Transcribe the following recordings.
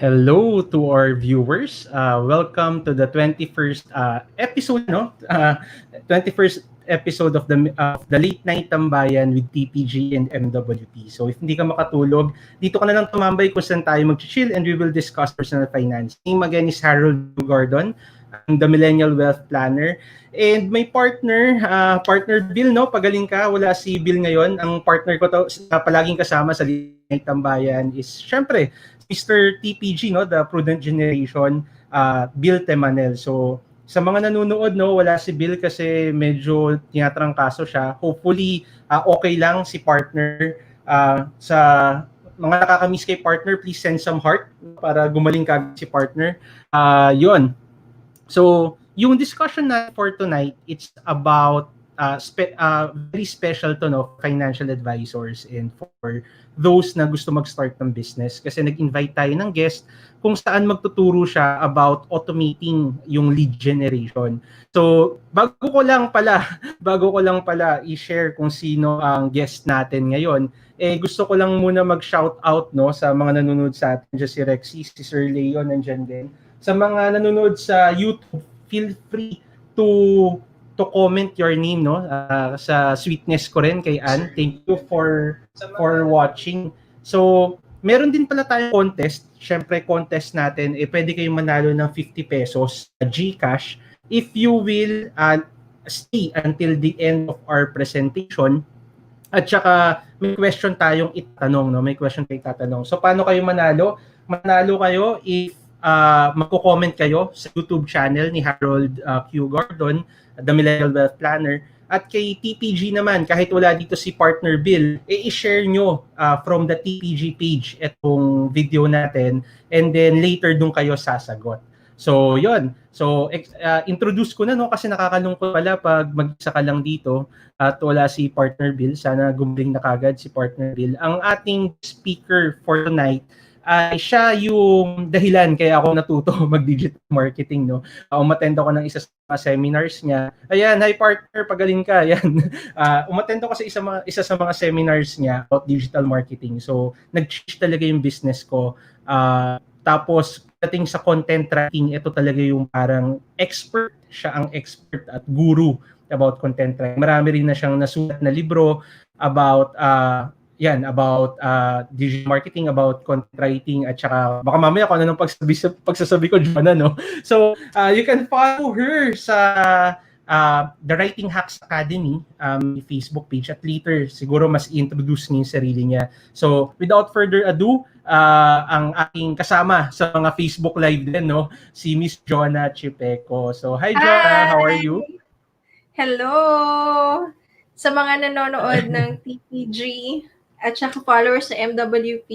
Hello to our viewers. Welcome to the 21st episode, no? 21st episode of the Late Night Tambayan with TPG and MWP. So if hindi ka makatulog, dito ka na lang tumambay kung saan tayo mag-chill and we will discuss personal finance. Name again is Gardon. I'm the Millennial Wealth Planner. And my partner Bill, no? Pagaling ka, wala si Bill ngayon. Ang partner ko to, palaging kasama sa Late Night Tambayan is, syempre, Mr. TPG, no, the Prudent generation, Bille Temanel. So sa mga nanonood, no, wala si Bill kasi medyo tinatrangkaso siya. Hopefully okay lang si partner. Sa mga nakakamiss kay partner, please send some heart para gumaling ka si partner. Yun. So yung discussion na for tonight, it's about very special to, no, financial advisors and for those na gusto mag-start ng business kasi nag-invite tayo ng guest kung saan magtuturo siya about automating yung lead generation. So, bago ko lang pala i-share kung sino ang guest natin ngayon, gusto ko lang muna mag-shout out, no, sa mga nanonood sa atin, si Rexy, si Sir Leon nandiyan din. Sa mga nanonood sa YouTube, feel free to comment your name, no, sa sweetness ko rin kay Ann. Thank you for watching. So meron din pala tayong contest. Syempre contest natin, pwede kayong manalo ng 50 pesos GCash if you will stay until the end of our presentation. At saka may question tayong itatanong, no? May question tayong itatanong. So paano kayo manalo? Manalo kayo if magko-comment kayo sa YouTube channel ni Harold Q. Gardon, the Millennial Wealth Planner. At kay TPG naman, kahit wala dito si Partner Bill, i-share nyo from the TPG page itong video natin and then later dun kayo sasagot. So, yun. So, introduce ko na, no, kasi nakakalungkot pala pag mag-isa ka lang dito at wala si Partner Bill. Sana gumaling na kagad si Partner Bill. Ang ating speaker for tonight ay siya yung dahilan kaya ako natuto mag-digital marketing, no. Umattend ako ng isa sa seminars niya. Ayan, hi partner, pagaling ka. Ayan. Umattend ako sa isa sa mga seminars niya about digital marketing. So, nag-change talaga yung business ko. Tapos, dating sa content writing, ito talaga yung parang expert. Siya ang expert at guru about content writing. Marami rin na siyang nasulat na libro about digital marketing, about content writing, at saka baka mamaya kung ano nung pagsasabi ko, Jonah, no? So, you can follow her sa The Writing Hacks Academy Facebook page at later siguro mas introduce niya yung sarili niya. So, without further ado, ang aking kasama sa mga Facebook Live din, no? Si Miss Jonah Chipeco. So, hi Jonah, how are you? Hello! Sa mga nanonood ng TPG at saka followers sa MWP,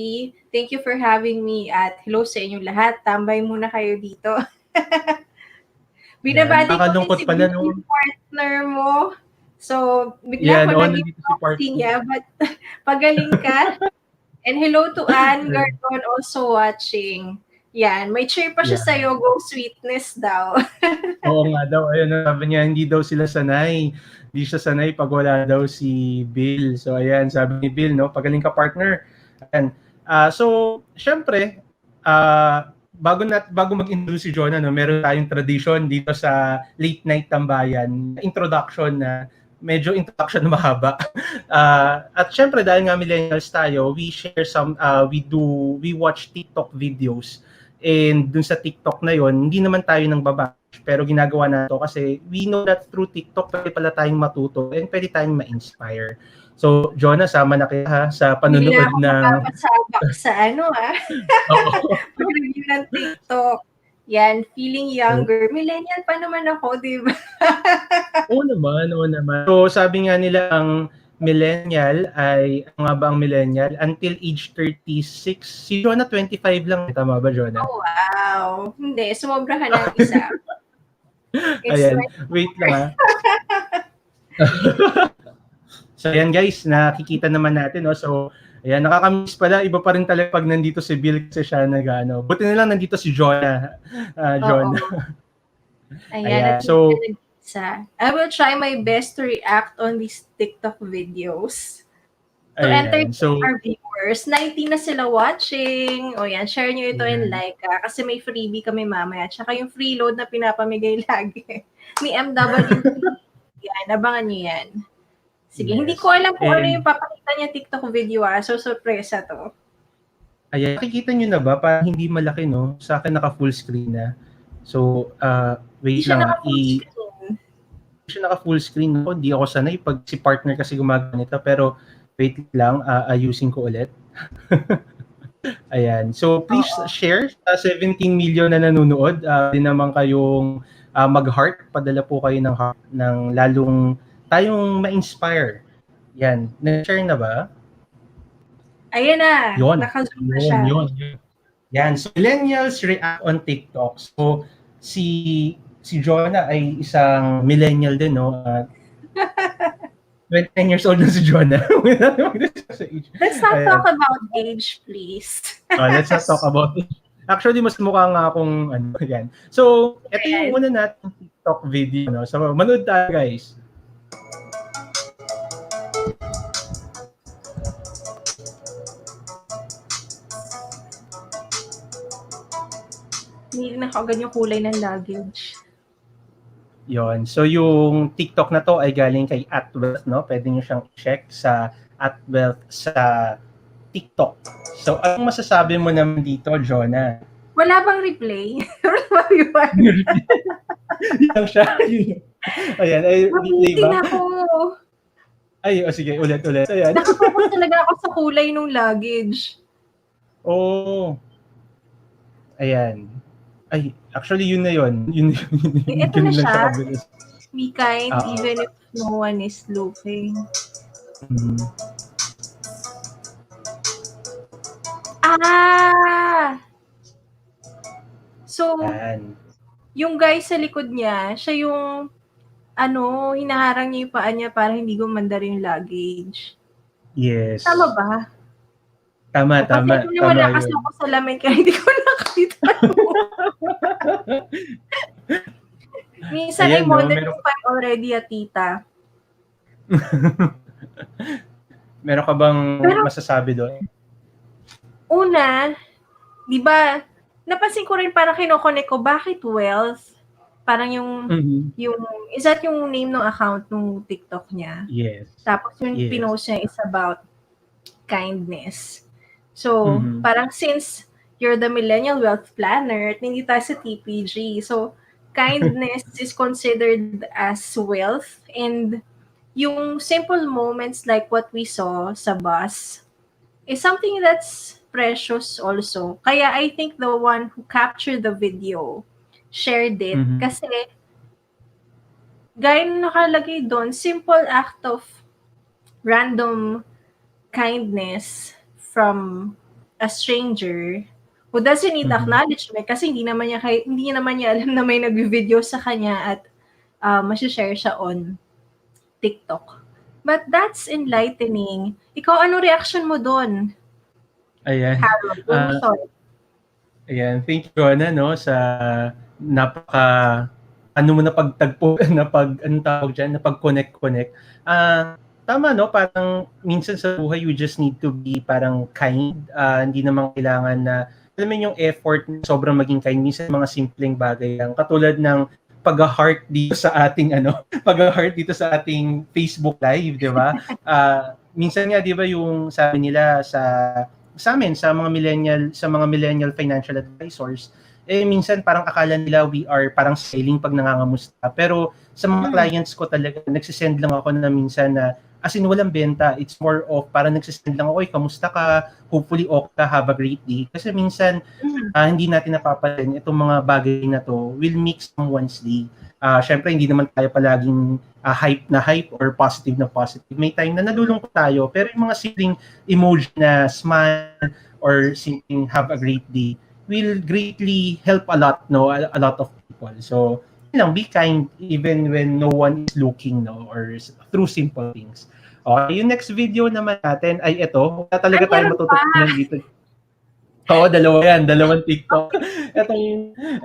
thank you for having me at hello sa inyong lahat. Tambay muna kayo dito. Binabati ko din si Bill, yung partner mo. So, bigla ko naging si niya, but pagaling ka. And hello to Ann Gardon also watching. Yan, may cheer pa siya sa'yo, go sweetness daw. Oo nga daw, ayun, sabi niya, hindi daw sila sanay. Hindi siya sanay pag wala daw si Bill. So ayan, sabi ni Bill, no, pagaling ka partner. Ayan. So, syempre, bago mag-introduce si Jonah, no, meron tayong tradition dito sa Late Night Tambayan, introduction na introduction na mahaba. At syempre, dahil nga millennials tayo, we watch TikTok videos. And dun sa TikTok na yon, hindi naman tayo nang babash, pero ginagawa na to kasi we know that through TikTok pwede pala tayong matuto and pwede tayong ma-inspire. So, Jonah, sama na kita ha, sa panonood ng... Hindi sa pag-review ng TikTok. Yan, feeling younger. Millennial pa naman ako, di ba? Oo naman. So, sabi nga nila ang millennial ay, ano nga ba ang millennial? Until age 36. Si Jonah 25 lang. Tama ba, Jonah? Oh, wow. Hindi, sumobra ka ng isa. Ayan, wait lang ha. So, ayan guys, nakikita naman natin, no? So, ayan, nakakamiss pala. Iba pa rin talaga pag nandito si Bill kasi siya nag-ano. Buti na lang nandito si Jonah. Ayan, so, I will try my best to react on these TikTok videos. To entertain So, our viewers, 90 na sila watching. O yan, share nyo ito and like kasi may freebie kami mamaya. Tsaka yung freeload na pinapamigay lagi ni MWT. Yan, abangan nyo yan. Sige, hindi ko alam kung ano yung papakita niya TikTok video So, sorpresa to. Ayan, nakikita nyo na ba? Parang hindi malaki, no? Sa akin naka-full screen na. So, wait lang. Hindi siya naka-full screen. Hindi ako sanay pag si partner kasi gumaganito. Pero, wait lang. Ayusin ko ulit. Ayan. So, please share. 17 million na nanonood. Din naman kayong mag-heart. Padala po kayo ng heart ng lalong tayong ma-inspire. Yan. Na-share na ba? Ayan na. Yun. Naka-zoom na siya. Yun. Yan. So, millennials react on TikTok. So, si Jonah ay isang millennial din, no? 10 years old na si Jonah. Let's not talk about age, please. Let's not talk about it. Actually, mas mukha nga akong yan. So, ito yung una natin TikTok video, no? So, manood tayo, guys. Hindi na kaagad yung kulay ng luggage. Yon. So, yung TikTok na to ay galing kay @wealth, no? Pwede nyo siyang check sa @wealth sa TikTok. So, anong masasabi mo naman dito, Jonah? Wala bang replay? Yan siya. Ayan. Ay, replay ba? ako. Ay, sige, ulit. Ayan. Nakapokus talaga ako sa kulay ng luggage. Oh. Ayan. Ay, actually, yun na yun. Ito na siya. Be kind even if no one is looking. So, yung guy sa likod niya, siya yung hinaharang niya yung paa niya para hindi gumanda rin yung luggage. Yes. Tama ba? Tama. Wala kasi ako sa lamin kaya hindi ko nakita. Minsan ay wondering if I'm already a tita. Meron ka bang masasabi doon? Una, di ba, napansin ko rin parang kinokonek ko, bakit wealth? Parang yung is that yung name ng account ng TikTok niya? Yes. Tapos yung pinost niya is about kindness. So, parang since you're the millennial wealth planner, hindi tayo sa TPG. So, kindness is considered as wealth. And yung simple moments like what we saw sa bus is something that's precious also. Kaya I think the one who captured the video shared it. Kasi, gaya na nakalagay doon, simple act of random kindness from a stranger who doesn't need acknowledgement kasi hindi naman niya alam na may nag-video sa kanya at masishare siya on TikTok. But that's enlightening. Ikaw, ano reaction mo doon? Ayan. Ayan, thank you, Jonah, no, sa napag-connect. Tama, no? Parang minsan sa buhay, you just need to be parang kind. Hindi naman kailangan na, alam mo yung effort, sobrang maging kind. Minsan mga simpleng bagay lang. Katulad ng pag-heart dito sa ating, pag-heart dito sa ating Facebook Live, di ba? Minsan nga, di ba, yung sabi nila sa amin, sa mga millennial financial advisors, minsan parang akala nila we are parang sailing pag nangangamusta. Pero sa mga clients ko talaga, nagsisend lang ako na minsan na as in walang benta, it's more of parang nagsisend lang ako, kamusta ka? Hopefully okay ka, have a great day. Kasi minsan hindi natin napapansin itong mga bagay na to will make someone's day. Syempre hindi naman tayo palaging hype or positive na positive. May time na nalulungkot tayo, pero yung mga simpleng emoji na smile or simpleng have a great day will greatly help a lot of people. So, be kind even when no one is looking, or through simple things. Okay, yung next video naman natin ay ito. Wala talaga tayo matututunan dito. Oo, dalawang TikTok.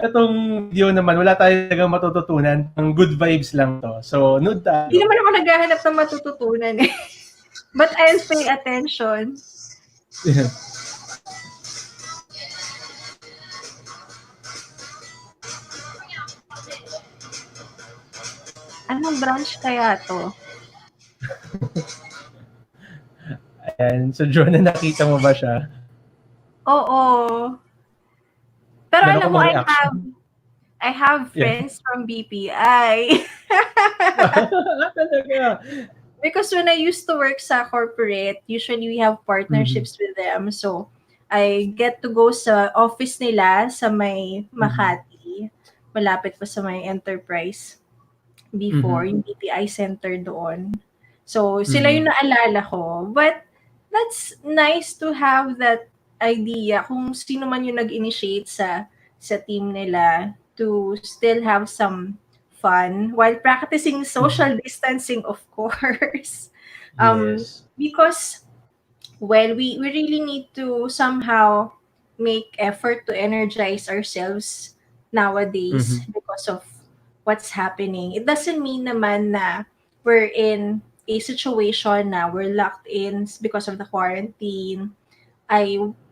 Itong video naman, wala tayo talaga matututunan. Ang good vibes lang to. So, nood tayo. Hindi naman ako naghahanap ng matututunan . But I'll pay attention. Anong branch kaya to? Ayan. So, Jonah, nakita mo ba siya? Oo. Pero Meron alam ka mo, bang I reaction? have Yeah. friends from BPI. Talaga. Because when I used to work sa corporate, usually we have Mhm. partnerships with them. So, I get to go sa office nila sa may Mhm. Makati. Malapit pa sa may enterprise before, Mhm. yung BPI center doon. So, sila yung Mhm. naalala ko. But, that's nice to have that idea kung sino man yung nag-initiate sa team nila to still have some fun while practicing Mhm. social distancing, of course. Yes. Because, well, we really need to somehow make effort to energize ourselves nowadays Mhm. because of what's happening. It doesn't mean naman na we're in a situation na we're locked in because of the quarantine.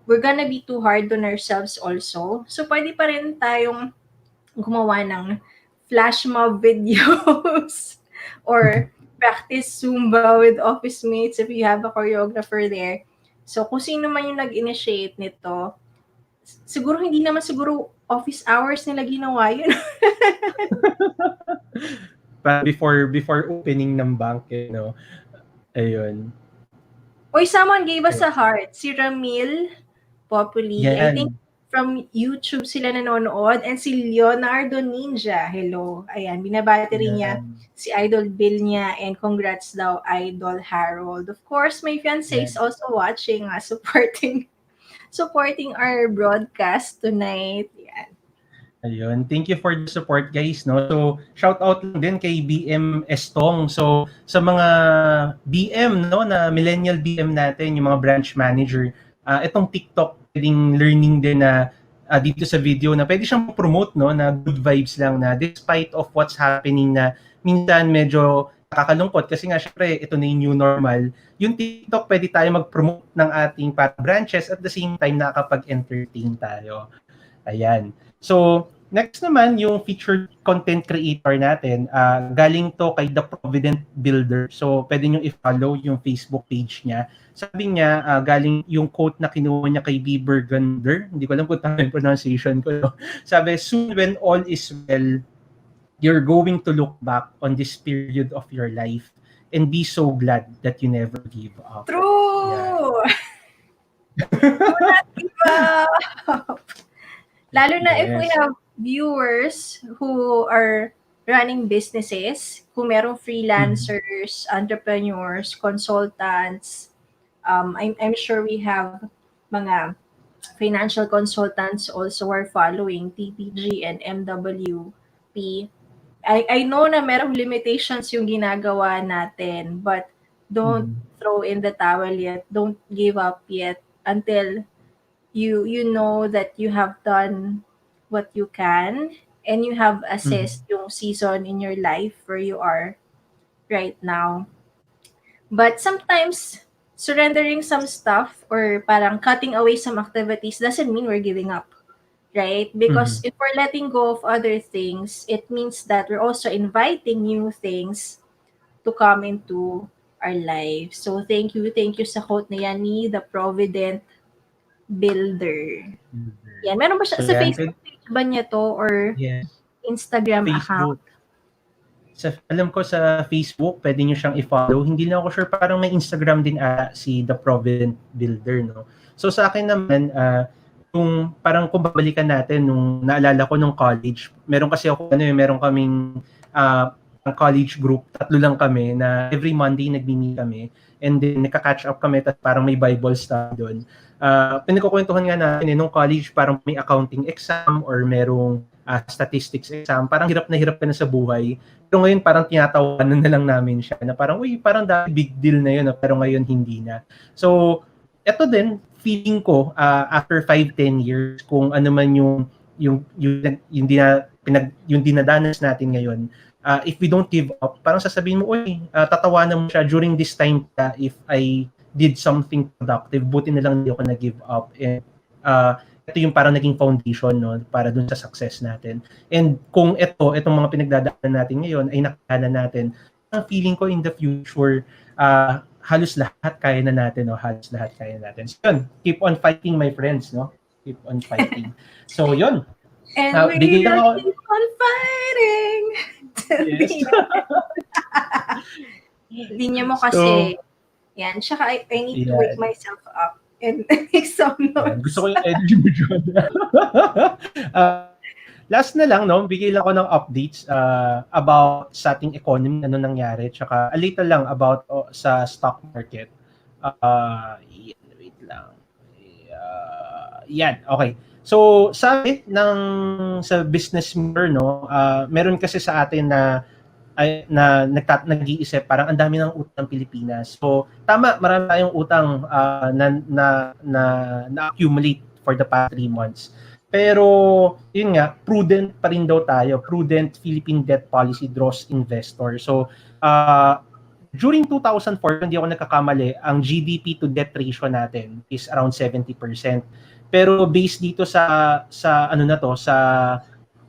We're gonna be too hard on ourselves also. So, pwede pa rin tayong gumawa ng flash mob videos or practice Zumba with office mates if you have a choreographer there. So, kung sino man yung nag-initiate nito, siguro hindi naman siguro office hours nila ginawa yun. Before opening ng bank, Ayun. Oy, someone gave us Ayun. a heart. Si Ramil Populi. I think Yan. from YouTube sila nanonood. And si Leonardo Ninja. Hello. Ayan, binabati rin niya Yan. si Idol Bill niya. And congrats daw, Idol Harold. Of course, my fiancé is Yan. also watching, supporting our broadcast tonight. Yan. Ayun. Thank you for the support, guys, no. So, shout out lang din kay BM Estong. So, sa mga BM, no, na millennial BM natin, yung mga branch manager, itong TikTok pwedeng learning din na dito sa video na pwede siyang promote, no, na good vibes lang na despite of what's happening na minsan medyo nakakalungkot kasi nga syempre ito na yung new normal. Yung TikTok pwede tayo mag-promote ng ating para branches at the same time nakakapag-entertain tayo. Ayan. So, next naman, yung featured content creator natin, galing to kay The Prudent Builder. So, pwede nyo i-follow yung Facebook page niya. Sabi niya, galing yung quote na kinuha niya kay B. Burgunder. Hindi ko alam kung tama yung pronunciation ko. No? Sabi, soon when all is well, you're going to look back on this period of your life and be so glad that you never gave up. Yan. True! Do not give up! Lalo na if we Yes. have viewers who are running businesses, kung merong Mhm. freelancers, entrepreneurs, consultants, I'm sure we have mga financial consultants also are following TPG and MWP. I know na merong limitations yung ginagawa natin, but don't Mhm. throw in the towel yet. Don't give up yet until you know that you have done what you can and you have Mhm. assessed yung season in your life where you are right now. But sometimes surrendering some stuff or parang cutting away some activities doesn't mean we're giving up, right? Because Mhm. if we're letting go of other things, it means that we're also inviting new things to come into our life. So thank you sa quote na yan ni The Provident Builder. Yan. Meron ba siya So sa yan, Facebook page ba niya to or yes, Instagram account? Facebook. Alam ko sa Facebook, pwede nyo siyang i-follow. Hindi na ako sure, parang may Instagram din si The Provident Builder, no? So sa akin naman, kung parang kung babalikan natin nung naalala ko nung college, meron kasi ako meron kaming ang college group, tatlo lang kami na every Monday nagmi-meet kami and then nagka-catch up kami at parang may Bible study doon. Pinagkukwentuhan nga natin nung college parang may accounting exam or merong statistics exam, parang hirap ka na sa buhay. Pero ngayon parang tinatawanan na lang namin siya na parang, uy, parang dati big deal na yun, pero ngayon hindi na. So, eto din, feeling ko, after 5-10 years, kung ano man yung dinadanas natin ngayon, if we don't give up, parang sasabihin mo, uy, tatawanan mo siya during this time if I did something productive, buti na lang hindi ako nag-give up. And ito yung parang naging foundation, no, para dun sa success natin. And kung itong mga pinagdadaanan natin ngayon ay nakakayanan natin, ang feeling ko in the future, halos lahat kaya na natin, no? Halos lahat kaya na natin. So yun, keep on fighting, my friends, no? Keep on fighting. So yun. And we bigay lang ako. keep on fighting. Yes. Linya mo kasi. Yan. Tsaka I need to wake myself up and make some noise. Gusto ko yung energy mo, John. Last na lang, no, bigay lang ako ng updates about sa ating economy, ano nangyari, tsaka a little lang about sa stock market. Wait lang. Yan, okay. So, sabi sa Business Mirror, no, meron kasi sa atin na nag-iisip, parang ang dami ng utang ng Pilipinas. So, tama, marami tayong utang na-accumulate for the past 3 months. Pero, yun nga, prudent pa rin daw tayo. Prudent Philippine Debt Policy draws investor. So, during 2004, hindi ako nagkakamali, ang GDP to debt ratio natin is around 70%. Pero based dito sa ano na to, sa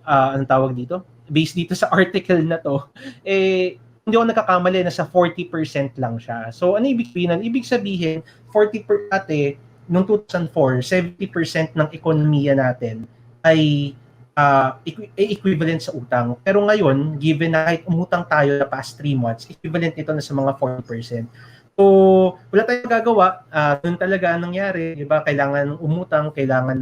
anong tawag dito? Based dito sa article na to, hindi ako nakakamali, nasa 40% lang siya. So, ano ibig sabihin nun? Ibig sabihin, 40% noong 2004, 70% ng ekonomiya natin ay equivalent sa utang. Pero ngayon, given na kahit umutang tayo the past 3 months, equivalent ito na sa mga 40%. So, wala tayong gagawa. Doon talaga nangyari. Diba? Kailangan umutang, kailangan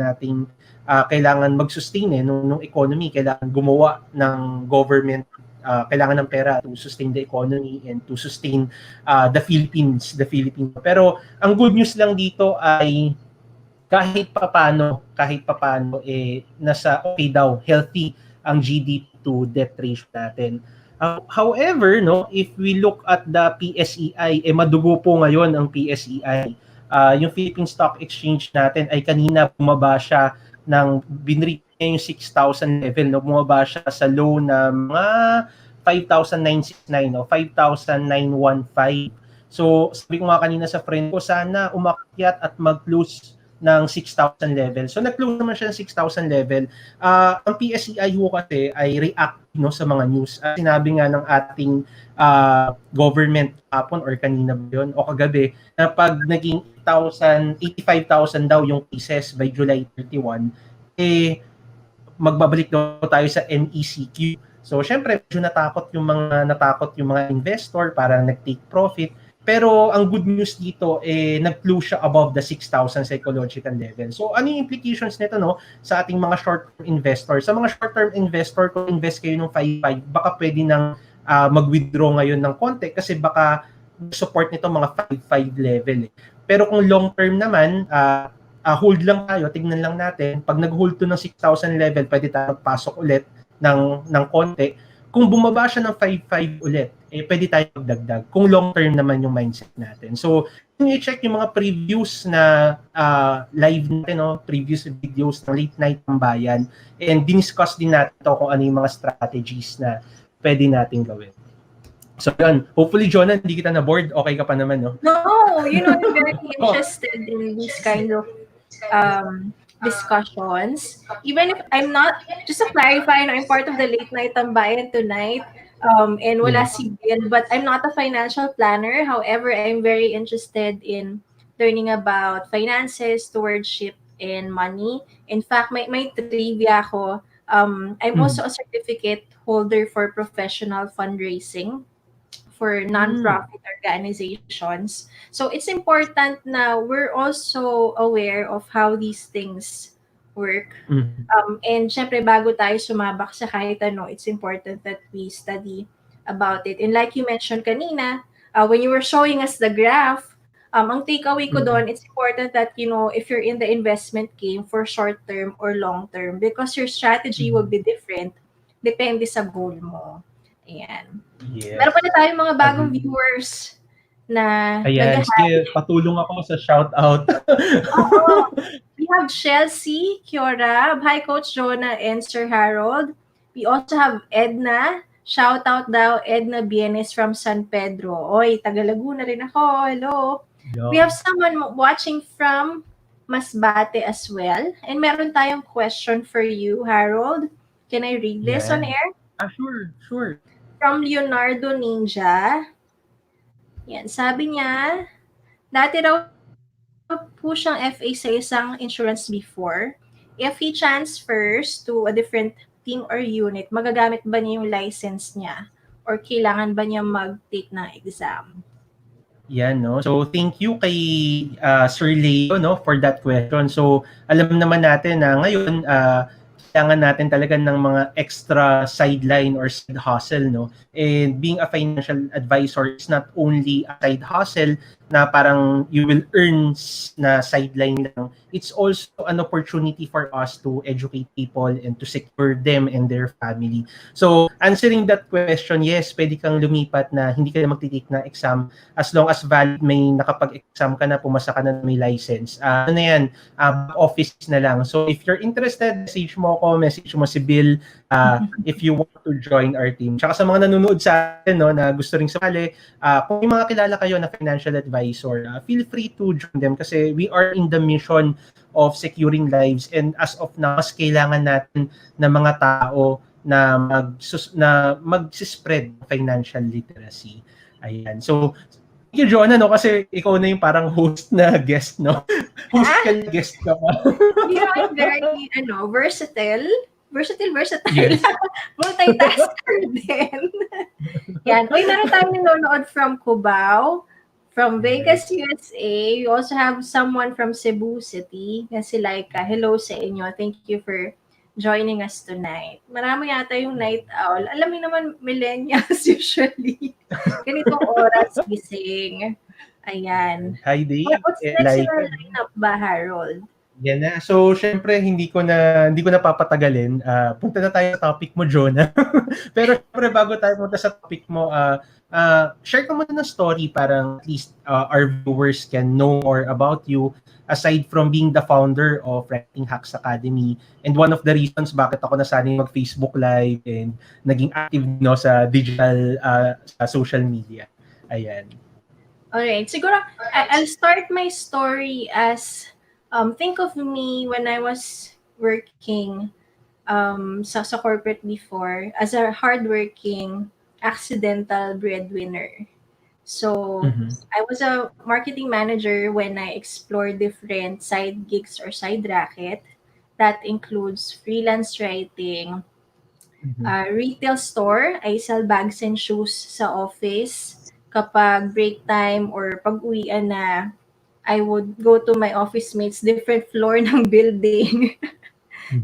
mag-sustain nung economy, kailangan gumawa ng government, kailangan ng pera to sustain the economy and to sustain the Philippines. Pero ang good news lang dito ay kahit papano nasa okay daw, healthy ang GDP to debt ratio natin. However, no, if we look at the PSEI, madugo po ngayon ang PSEI. Yung Philippine Stock Exchange natin ay kanina bumaba siya binreach niya yung 6,000 level, no? Bumaba siya sa low na mga 5,969 o 5,915. So, sabi ko nga kanina sa friend ko, sana umakyat at mag-close ng 6,000 level. So, nag-close naman siya ng 6,000 level. Ang PSEI kasi ay react, no, sa mga news. Sinabi nga ng ating government hapon or kanina ba yun, o kagabi, na pag naging 85,000 daw yung cases by July 31, magbabalik daw tayo sa MECQ. So, syempre, medyo natakot yung mga investor, parang nag-take profit. Pero ang good news dito, nag-close siya above the 6,000 psychological level. So, ano yung implications nito, no, sa ating mga short-term investors? Sa mga short-term investor, kung invest kayo ng 5,500, baka pwede nang mag-withdraw ngayon ng konti kasi baka support nito mga 5,500 level. Pero kung long-term naman, hold lang tayo, tignan lang natin. Pag nag-hold to ng 6,000 level, pwede tayo pasok ulit ng konti. Kung bumaba siya ng 5,500 ulit, pwede tayo magdagdag. Kung long-term naman yung mindset natin. So, kung i-check yung mga previous na live natin, no? Previous videos ng Late Night Tambayan, and diniscuss din natin ito kung ano yung mga strategies na pwede natin gawin. So, yun. Hopefully, Jonah, hindi kita na-bored. Okay ka pa naman, no? No, I'm very interested in this kind of discussions. Even if I'm not, just to clarify, I'm part of the Late Night Tambayan tonight, and wala si Bille, but I'm not a financial planner. However, I'm very interested in learning about finances, stewardship, and money. In fact, may trivia ako. I'm also a certificate holder for professional fundraising for non-profit organizations. So it's important na we're also aware of how these things work. And syempre, bago tayo sumabak sa kahit ano, it's important that we study about it. And like you mentioned kanina, when you were showing us the graph, ang takeaway ko doon, it's important that, if you're in the investment game for short-term or long-term, because your strategy will be different, depende sa goal mo. Ayan. Yes. Meron pala tayong mga bagong viewers na ayan, sige, patulong ako sa shoutout. We have Chelsea, Kiora, hi Coach Jonah and Sir Harold. We also have Edna. Shout out daw, Edna Bienes from San Pedro. Oy, taga Laguna rin ako. Hello. Yo. We have someone watching from Masbate as well. And meron tayong question for you, Harold. Can I read this on Yan. air? Sure. From Leonardo Ninja. Yan, sabi niya, dati raw po siyang FA sa isang insurance before. If he transfers to a different team or unit, magagamit ba niya yung license niya? Or kailangan ba niya mag-take ng exam? Yan, no? So, thank you kay Sir Leo, no, for that question. So, alam naman natin na ngayon, kailangan natin talaga ng mga extra sideline or side hustle, no? And being a financial advisor is not only a side hustle na parang you will earn na sideline lang. It's also an opportunity for us to educate people and to secure them and their family. So, answering that question, yes, pwede kang lumipat na hindi ka na magtitake na exam as long as valid, may nakapag-exam ka na, pumasa ka na, may license. Ano na yan, office na lang. So if you're interested, message mo ako, message mo si Bill if you want to join our team. Tsaka sa mga nanonood sa atin, no, na gusto ring sumali, kung may mga kilala kayo na financial advisor, feel free to join them kasi we are in the mission of securing lives, and as of now, mas kailangan natin ng mga tao na mag-spread financial literacy. Ayan. So, thank you, Jonah, no? Kasi ikaw na yung parang host na guest, no? Host ka na guest ka pa. You know, I'm very, versatile. Versatile. Yes. Multitasker din. Yan. Uy, meron tayong nanonood from Cubao, from Vegas, USA. We also have someone from Cebu City. Yan si Laika. Hello sa inyo. Thank you for joining us tonight. Marami yata yung night owl. Alam mo naman, millennials usually. Ganitong oras gising. Ayan. Hi, Dave. What's next in our lineup ba, Harold? Yan na. So, syempre, hindi ko na papatagalin. Punta na tayo sa topic mo, Jonah. Pero syempre, bago tayo punta sa topic mo, share ka muna ng story parang at least our viewers can know more about you aside from being the founder of Writing Hacks Academy, and one of the reasons bakit ako nasanay mag-Facebook Live and naging active, no, sa digital sa social media. Ayan. Alright. Siguro, I'll start my story as think of me when I was working sa corporate before as a hardworking accidental breadwinner. So, I was a marketing manager when I explored different side gigs or side racket. That includes freelance writing, retail store. I sell bags and shoes sa office. Kapag break time or pag-uwian na, I would go to my office mates, different floor ng building,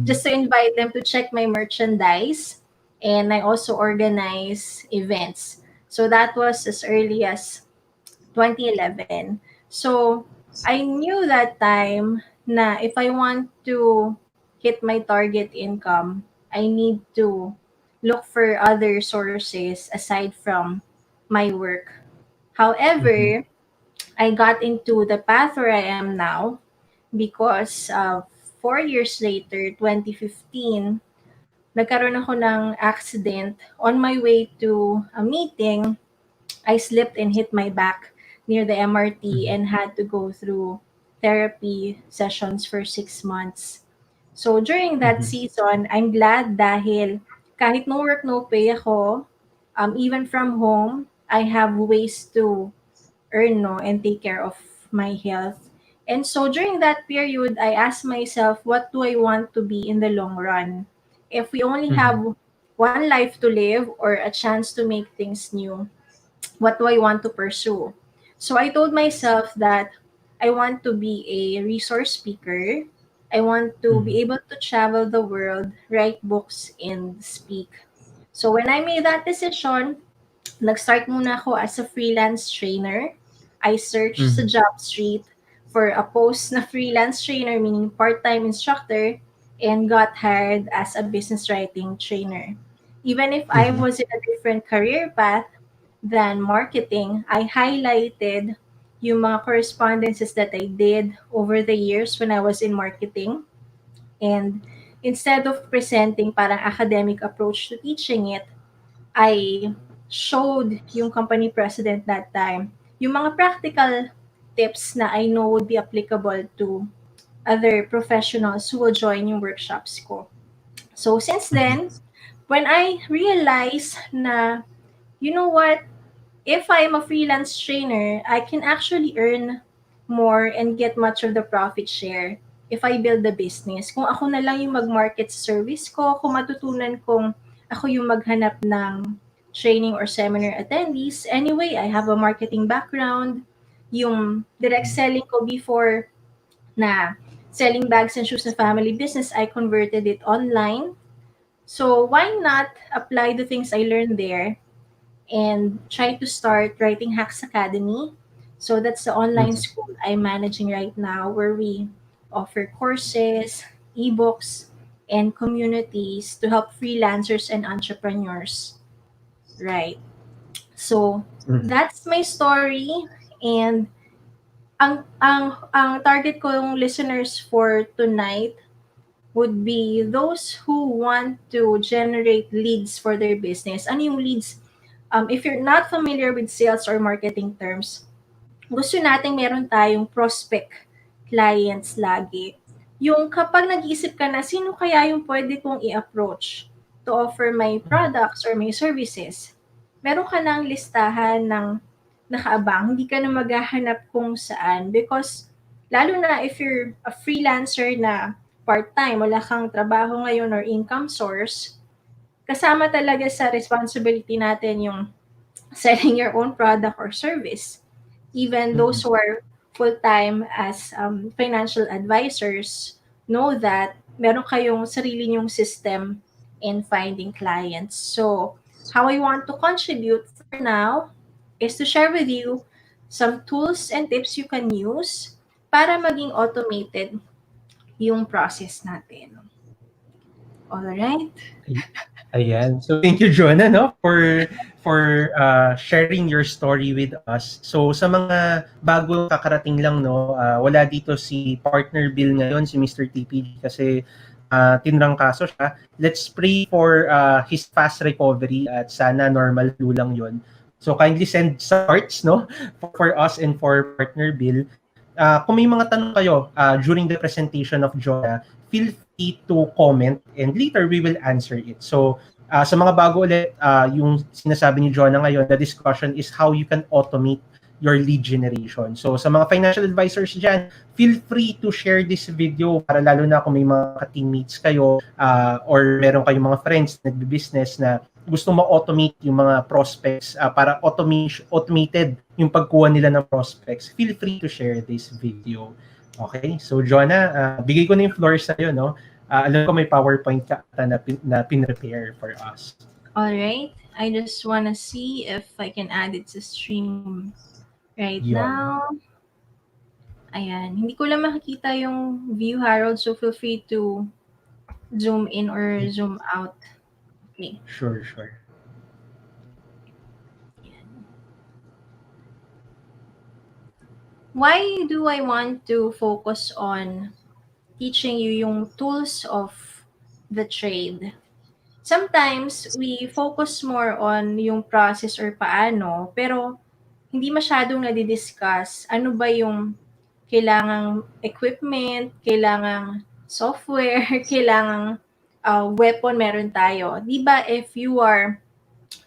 just to invite them to check my merchandise. And I also organize events. So that was as early as 2011. So I knew that time na if I want to hit my target income, I need to look for other sources aside from my work. However, I got into the path where I am now because 4 years later, 2015, nagkaroon ako ng accident. On my way to a meeting, I slipped and hit my back near the MRT and had to go through therapy sessions for 6 months. So during that season, I'm glad dahil kahit no work, no pay ako, even from home, I have ways to earn, no, and take care of my health. And so during that period, I asked myself, what do I want to be in the long run? If we only have one life to live or a chance to make things new, what do I want to pursue? So I told myself that I want to be a resource speaker. I want to be able to travel the world, write books, and speak. So when I made that decision, nag-start muna ako as a freelance trainer. I searched sa job street for a post na freelance trainer, meaning part-time instructor, and got hired as a business writing trainer. Even if I was in a different career path than marketing, I highlighted yung mga correspondences that I did over the years when I was in marketing. And instead of presenting parang academic approach to teaching it, I showed yung company president that time yung mga practical tips na I know would be applicable to other professionals who will join yung workshops ko. So since then, when I realized na, you know what, if I'm a freelance trainer, I can actually earn more and get much of the profit share if I build the business. Kung ako na lang yung mag-market service ko, kung matutunan kong ako yung maghanap ng training or seminar attendees. Anyway, I have a marketing background. Yung direct selling ko before na selling bags and shoes na family business, I converted it online. So why not apply the things I learned there and try to start Writing Hacks Academy? So that's the online school I'm managing right now where we offer courses, ebooks, and communities to help freelancers and entrepreneurs. Right. So that's my story, and ang target ko yung listeners for tonight would be those who want to generate leads for their business. Ano yung leads? If you're not familiar with sales or marketing terms, gusto nating meron tayong prospect clients lagi. Yung kapag nag-iisip ka na, sino kaya yung pwede kong i-approach to offer my products or my services? Meron ka ng listahan ng nakaabang, hindi ka na maghahanap kung saan because lalo na if you're a freelancer na part-time, wala kang trabaho ngayon or income source, kasama talaga sa responsibility natin yung selling your own product or service. Even those who are full-time as financial advisors know that meron kayong sarili nyong system in finding clients. So, how I want to contribute for now is to share with you some tools and tips you can use para maging automated yung process natin. Alright? Ayan. So thank you, Jonah, no, for sharing your story with us. So sa mga bago kakarating lang, no, wala dito si partner Bill ngayon, si Mr. TPG kasi tinrangkaso siya. Let's pray for his fast recovery at sana normal flu lang 'yon. So kindly send some hearts, no, for us and for partner Bill. Kung may mga tanong kayo during the presentation of Jonah, feel free to comment and later we will answer it. So, sa mga bago ulit, yung sinasabi ni Jonah ngayon, the discussion is how you can automate your lead generation. So, sa mga financial advisors dyan, feel free to share this video para lalo na kung may mga teammates kayo or meron kayong mga friends na nagbi-business na gusto ma-automate yung mga prospects para automated yung pagkuha nila ng prospects. Feel free to share this video. Okay? So, Jonah, bigay ko na yung floor sa'yo, no? Alam ko may PowerPoint ka na pin-prepare for us. Alright. I just wanna see if I can add it to stream right now. Ayan. Hindi ko lang makikita yung view, Harold, so feel free to zoom in or zoom out. Okay. Sure. Why do I want to focus on teaching you yung tools of the trade? Sometimes, we focus more on yung process or paano, pero hindi masyadong nadidiscuss ano ba yung kailangang equipment, kailangang software, kailangang weapon meron tayo. Di ba if you are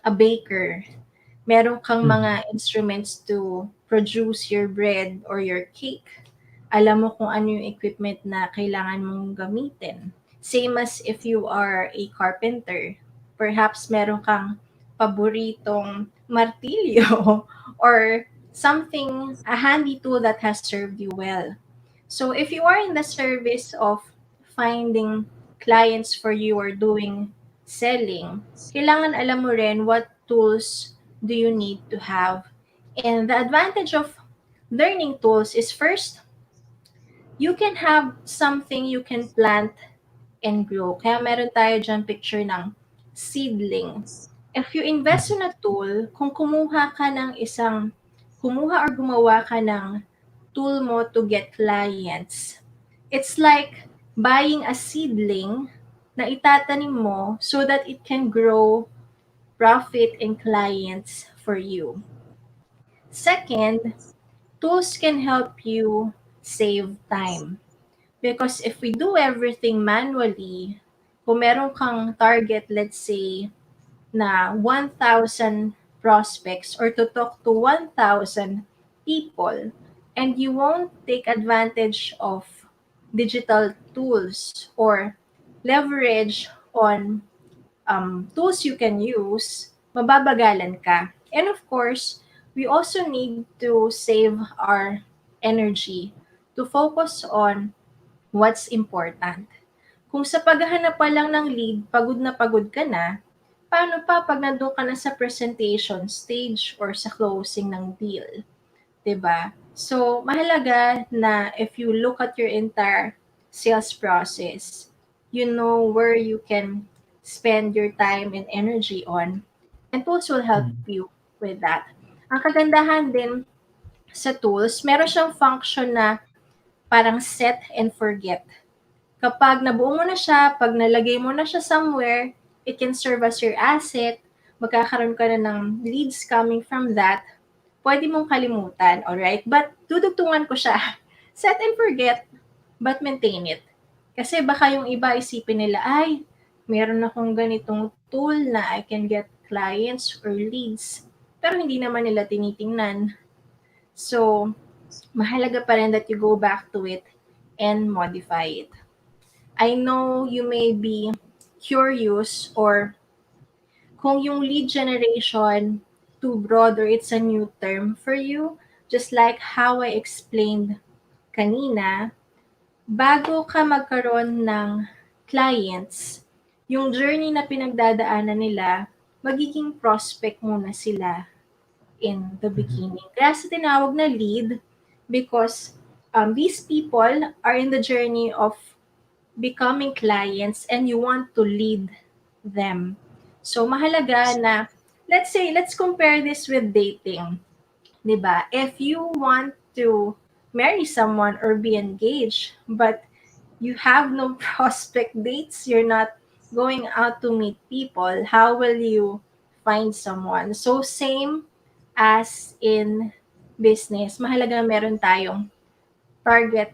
a baker, meron kang mga instruments to produce your bread or your cake. Alam mo kung ano yung equipment na kailangan mong gamitin. Same as if you are a carpenter. Perhaps meron kang paboritong martilyo or something, a handy tool that has served you well. So if you are in the service of finding clients for you or doing selling, kailangan alam mo rin what tools do you need to have. And the advantage of learning tools is first, you can have something you can plant and grow. Kaya meron tayo dyan picture ng seedling. If you invest in a tool, kung kumuha or gumawa ka ng tool mo to get clients, it's like buying a seedling na itatanim mo so that it can grow profit and clients for you. Second, tools can help you save time. Because if we do everything manually, kung meron kang target, let's say, na 1,000 prospects or to talk to 1,000 people, and you won't take advantage of digital tools or leverage on tools you can use, mababagalan ka. And of course, we also need to save our energy to focus on what's important. Kung sa paghahanap pa lang ng lead, pagod na pagod ka na, paano pa pag nandun ka na sa presentation stage or sa closing ng deal? 'Di ba? So, mahalaga na if you look at your entire sales process, you know where you can spend your time and energy on, and tools will help Mm. you with that. Ang kagandahan din sa tools, meron siyang function na parang set and forget. Kapag nabuo mo na siya, pag nalagay mo na siya somewhere, it can serve as your asset, magkakaroon ka na ng leads coming from that, pwede mong kalimutan, alright? But dudugtungan ko siya. Set and forget, but maintain it. Kasi baka yung iba isipin nila, ay, meron akong ganitong tool na I can get clients or leads. Pero hindi naman nila tinitingnan. So, mahalaga pa rin that you go back to it and modify it. I know you may be curious or kung yung lead generation too broad or it's a new term for you, just like how I explained kanina, bago ka magkaroon ng clients, yung journey na pinagdadaanan nila, magiging prospect muna sila in the Mhm. beginning. Kaya sa tinawag na lead, because these people are in the journey of becoming clients and you want to lead them. So mahalaga na, let's say, let's compare this with dating. 'Di ba? If you want to marry someone or be engaged, but you have no prospect dates, you're not going out to meet people, how will you find someone? So same as in business, mahalaga meron tayong target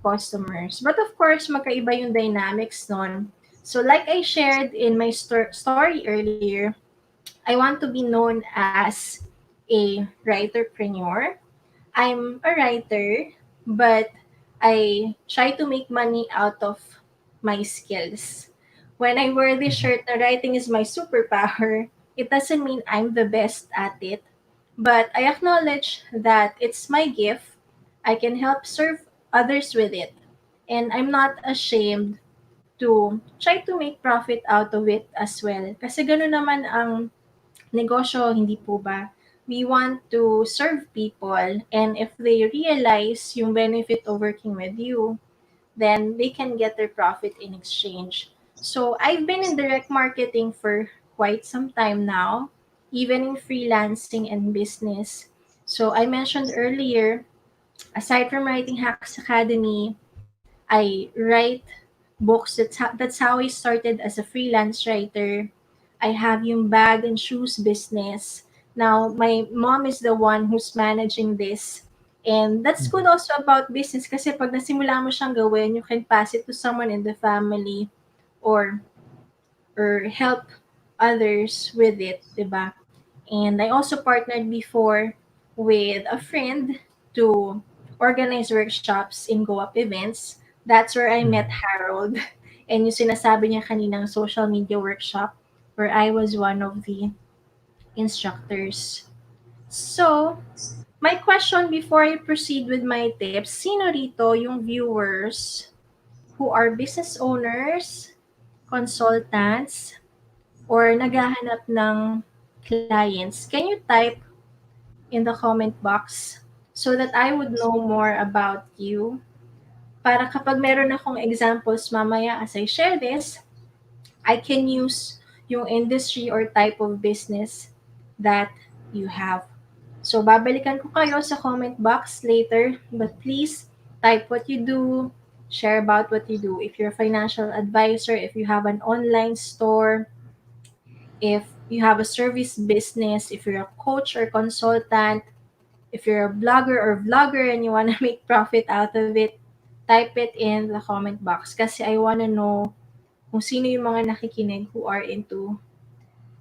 customers. But of course, magkaiba yung dynamics nun. So like I shared in my story earlier, I want to be known as a writerpreneur. I'm a writer, but I try to make money out of my skills. When I wear this Mhm. shirt na writing is my superpower, it doesn't mean I'm the best at it, but I acknowledge that it's my gift. I can help serve others with it. And I'm not ashamed to try to make profit out of it as well. Kasi gano'n naman ang negosyo, hindi po ba? We want to serve people, and if they realize yung benefit of working with you, then they can get their profit in exchange. So I've been in direct marketing for quite some time now, even in freelancing and business. So I mentioned earlier, aside from writing Hacks Academy, I write books. That's how I started as a freelance writer. I have yung bag and shoes business. Now, my mom is the one who's managing this. And that's good Mhm. also about business kasi pag nasimula mo siyang gawin, you can pass it to someone in the family or help others with it, 'di ba? And I also partnered before with a friend to organize workshops in Go Up events. That's where I met Mhm. Harold. And yung sinasabi niya kaninang social media workshop where I was one of the instructors. So, my question before I proceed with my tips, sino rito yung viewers who are business owners, consultants, or naghahanap ng clients? Can you type in the comment box so that I would know more about you? Para kapag meron akong examples mamaya as I share this, I can use yung industry or type of business that you have. So, babalikan ko kayo sa comment box later, but please type what you do, share about what you do. If you're a financial advisor, if you have an online store, If you have a service business, if you're a coach or consultant, if you're a blogger or vlogger and you want to make profit out of it, type it in the comment box kasi I want to know kung sino yung mga nakikinig who are into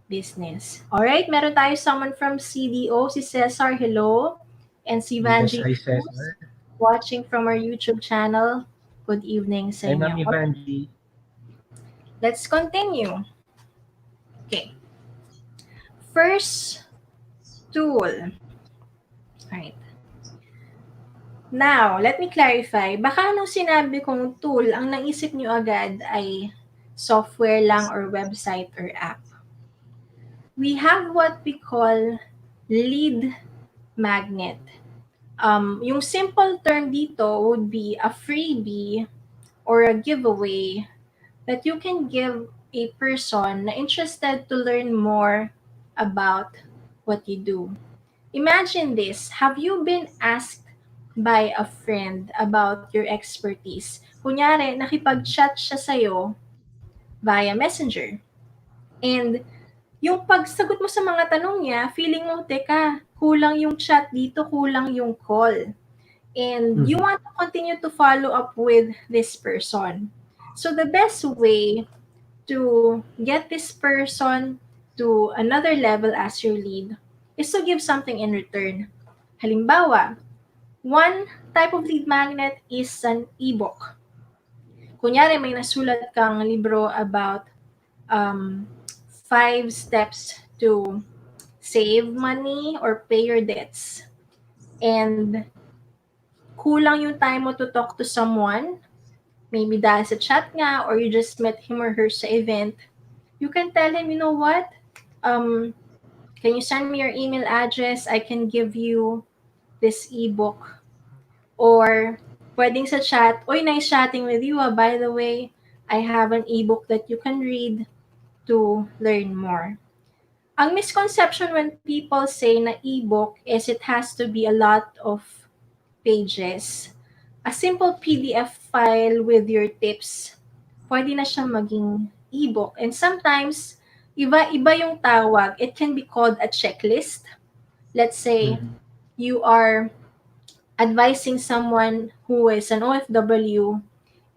business. Alright, meron tayo someone from CDO, si Cesar, hello. And si Yes, Vanji hi Cruz, Cesar. watching from our YouTube channel. Good evening sa Hi Ma'am inyo. Evangeline. Let's continue. Okay. First tool. Alright. Now, let me clarify. Baka nung sinabi kong tool, ang naisip nyo agad ay software lang or website or app. We have what we call lead magnet. Yung simple term dito would be a freebie or a giveaway that you can give a person na interested to learn more about what you do. Imagine this. Have you been asked by a friend about your expertise? Kunyari, nakipag-chat siya sa'yo via messenger. And yung pagsagot mo sa mga tanong niya, feeling mo, teka, kulang yung chat dito, kulang yung call. And you want to continue to follow up with this person. So the best way to get this person to another level as your lead is to give something in return. Halimbawa, one type of lead magnet is an ebook. Kunyari, may nasulat kang libro about 5 steps to save money or pay your debts. And kulang yung time mo to talk to someone, maybe dahil sa chat nga, or you just met him or her sa event, you can tell him, you know what, can you send me your email address? I can give you this ebook. Or pwedeng sa chat, oy, nice chatting with you. By the way, I have an ebook that you can read to learn more. Ang misconception when people say na ebook is it has to be a lot of pages. A simple PDF file with your tips, pwede na siyang maging ebook. And sometimes, iba-iba yung tawag. It can be called a checklist. Let's say, you are advising someone who is an OFW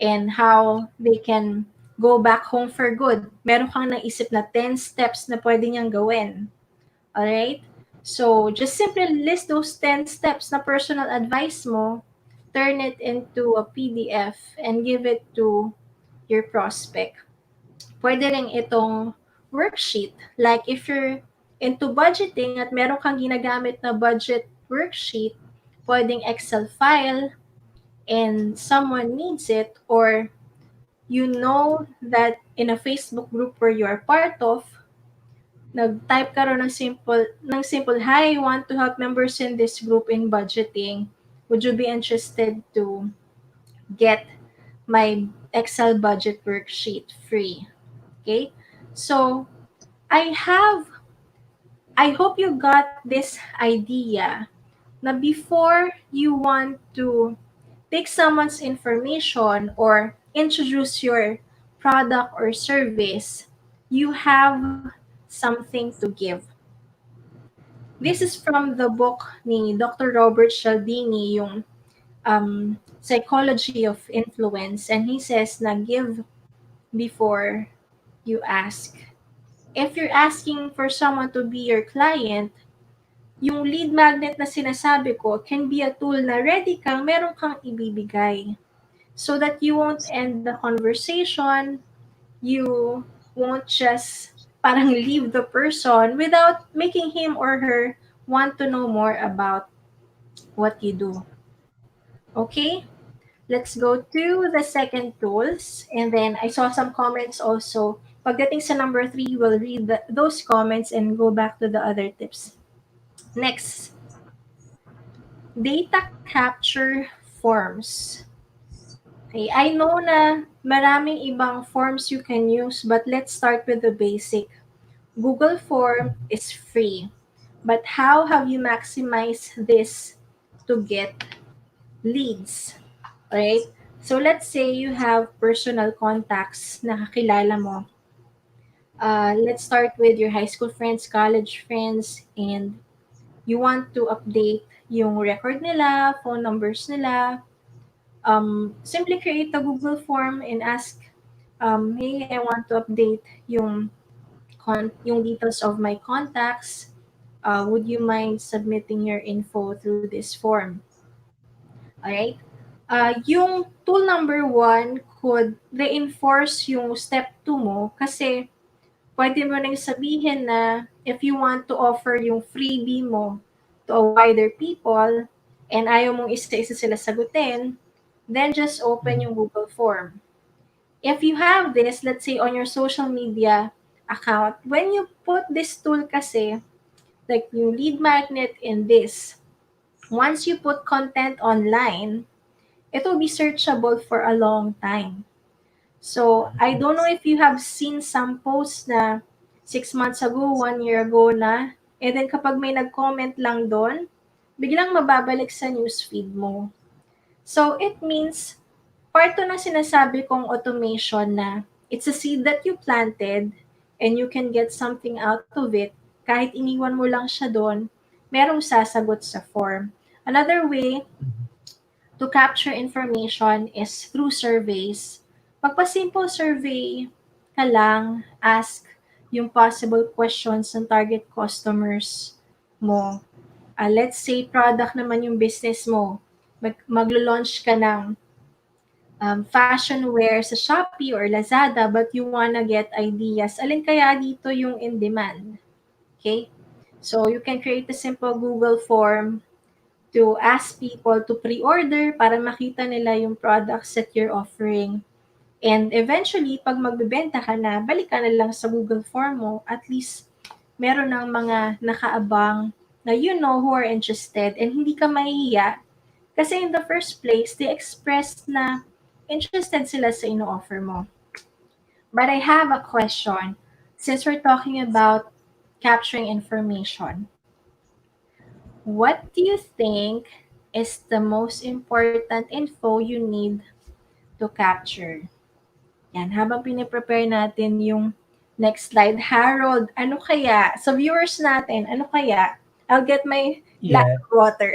and how they can go back home for good. Meron kang naisip na 10 steps na pwede niyang gawin. Alright? So, just simply list those 10 steps na personal advice mo, turn it into a PDF, and give it to your prospect. Pwede rin itong worksheet. Like if you're into budgeting at meron kang ginagamit na budget worksheet, pwedeng Excel file, and someone needs it, or you know that in a Facebook group where you are part of, nag-type ka rin ng simple, hi, I want to help members in this group in budgeting. Would you be interested to get my Excel budget worksheet free? Okay? So, I hope you got this idea na before you want to take someone's information or introduce your product or service, you have something to give. This is from the book ni Dr. Robert Cialdini, yung Psychology of Influence. And he says na give before you ask. If you're asking for someone to be your client, yung lead magnet na sinasabi ko can be a tool na ready kang, meron kang ibibigay. So that you won't end the conversation, you won't just parang leave the person without making him or her want to know more about what you do. Okay? Let's go to the second tools. And then I saw some comments also. Pagdating sa number 3, we'll read those comments and go back to the other tips. Next, data capture forms. Okay, I know na maraming ibang forms you can use, but let's start with the basic. Google Form is free. But how have you maximized this to get leads? Right? So let's say you have personal contacts na kakilala mo. Let's start with your high school friends, college friends, and you want to update yung record nila, phone numbers nila. Simply create a Google form and ask, hey, I want to update yung details of my contacts. Would you mind submitting your info through this form? Alright? Yung tool number one could reinforce yung step 2 mo kasi pwede mo nang sabihin na if you want to offer yung freebie mo to a wider people and ayaw mong isa-isa sila sagutin, then just open yung Google form. If you have this, let's say on your social media account, when you put this tool kasi, like yung lead magnet in this, once you put content online, it will be searchable for a long time. So, I don't know if you have seen some posts na 6 months ago, 1 year ago na, and then kapag may nag-comment lang doon, biglang mababalik sa newsfeed mo. So, it means, part to na sinasabi kong automation na it's a seed that you planted and you can get something out of it. Kahit iniwan mo lang siya doon, merong sasagot sa form. Another way to capture information is through surveys. Magpa-simple survey ka lang, ask yung possible questions ng target customers mo. Let's say, product naman yung business mo. Maglo-launch ka ng fashion wear sa Shopee or Lazada, but you wanna get ideas. Alin kaya dito yung in demand? Okay? So, you can create a simple Google form to ask people to pre-order para makita nila yung products that you're offering. And eventually, pag magbebenta ka na, balik ka na lang sa Google form mo. At least, meron ng mga nakaabang na you know who are interested and hindi ka mahihiya. Kasi in the first place, they expressed na interested sila sa ino-offer mo. But I have a question. Since we're talking about capturing information, what do you think is the most important info you need to capture? Yan, habang piniprepare natin yung next slide, Harold, ano kaya? Sa viewers natin, ano kaya? I'll get my glass Yeah. of water.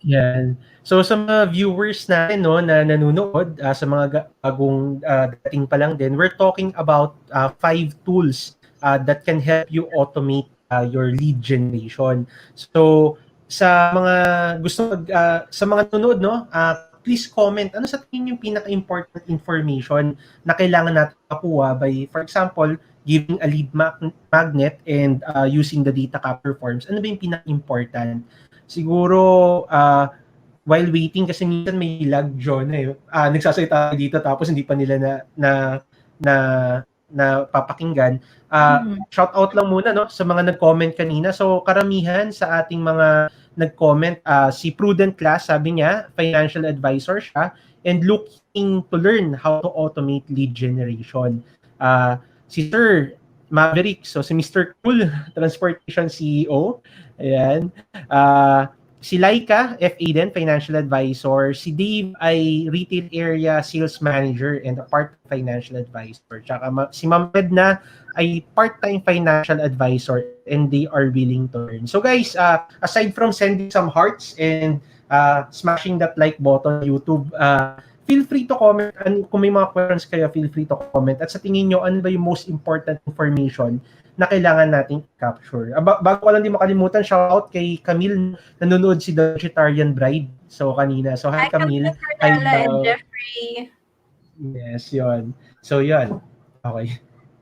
Yan. So sa mga viewers natin no na nanonood sa mga bagong dating pa lang din, we're talking about 5 tools that can help you automate your lead generation. So sa mga sa mga nanonood no, please comment ano sa tingin yung pinaka-important information na kailangan natin makuha by, for example, giving a lead magnet and using the data capture forms. Ano ba yung pinaka-important? Siguro, while waiting kasi minsan may lag, Jonah, eh. Nagsasalita dito tapos hindi pa nila na na papakinggan. Shout out lang muna no sa mga nag-comment kanina. So karamihan sa ating mga nag-comment, si Prudent class, sabi niya, financial advisor siya and looking to learn how to automate lead generation. Si Sir Maverick, so si Mr. Cool, Transportation CEO. Ayan. Si Laika, FA din, financial advisor. Si Dave ay retail area sales manager and a part-time financial advisor. Tsaka si Ma'am Edna ay part-time financial advisor and they are willing to learn. So guys, aside from sending some hearts and smashing that like button YouTube, feel free to comment. And kung may mga questions kayo, feel free to comment. At sa tingin nyo, ano ba yung most important information na kailangan nating capture? Bago ko lang di makalimutan, shout out kay Camille, nanonood si The Vegetarian Bride. So kanina. So hi Camille. Hi and Jeffrey. Yes, yun. So yun. Okay.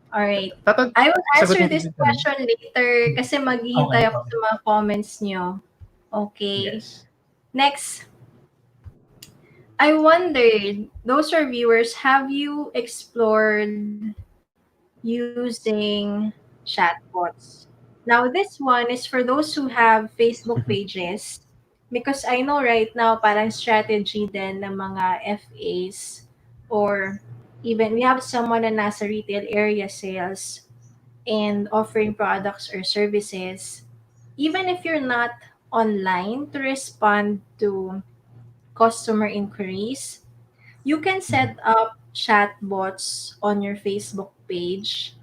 Alright. I will answer this question later kasi maghihintay ako sa mga comments nyo. Okay. Yes. Next. I wondered, those are viewers, have you explored using chatbots? Now, this one is for those who have Facebook pages because I know right now parang strategy din ng mga FAs or even we have someone na nasa retail area sales and offering products or services. Even if you're not online to respond to customer inquiries, you can set up chatbots on your Facebook page.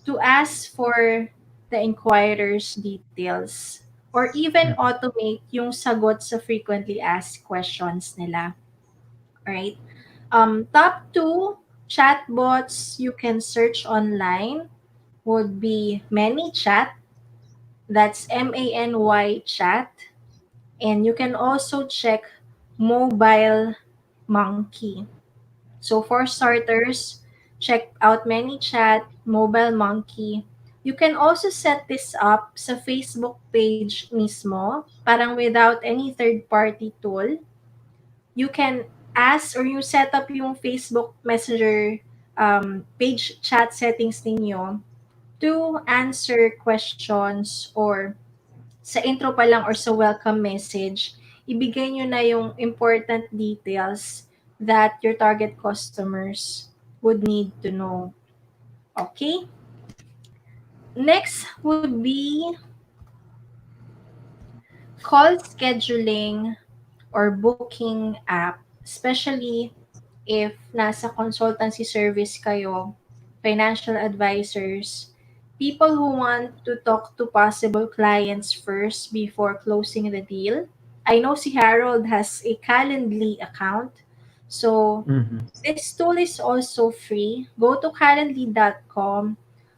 to ask for the inquirer's details or even automate yung sagot sa frequently asked questions nila. Alright? Top two chatbots you can search online would be ManyChat, that's MANY chat, and you can also check Mobile Monkey. So for starters, check out ManyChat, Mobile Monkey. You can also set this up sa Facebook page mismo, parang without any third-party tool. You can ask or you set up yung Facebook Messenger page chat settings ninyo to answer questions or sa intro pa lang or sa welcome message, ibigay nyo na yung important details that your target customers would need to know. Okay? Next would be call scheduling or booking app, especially if nasa consultancy service kayo, financial advisors, people who want to talk to possible clients first before closing the deal. I know si Harold has a Calendly account. So this tool is also free. Go to calendly.com.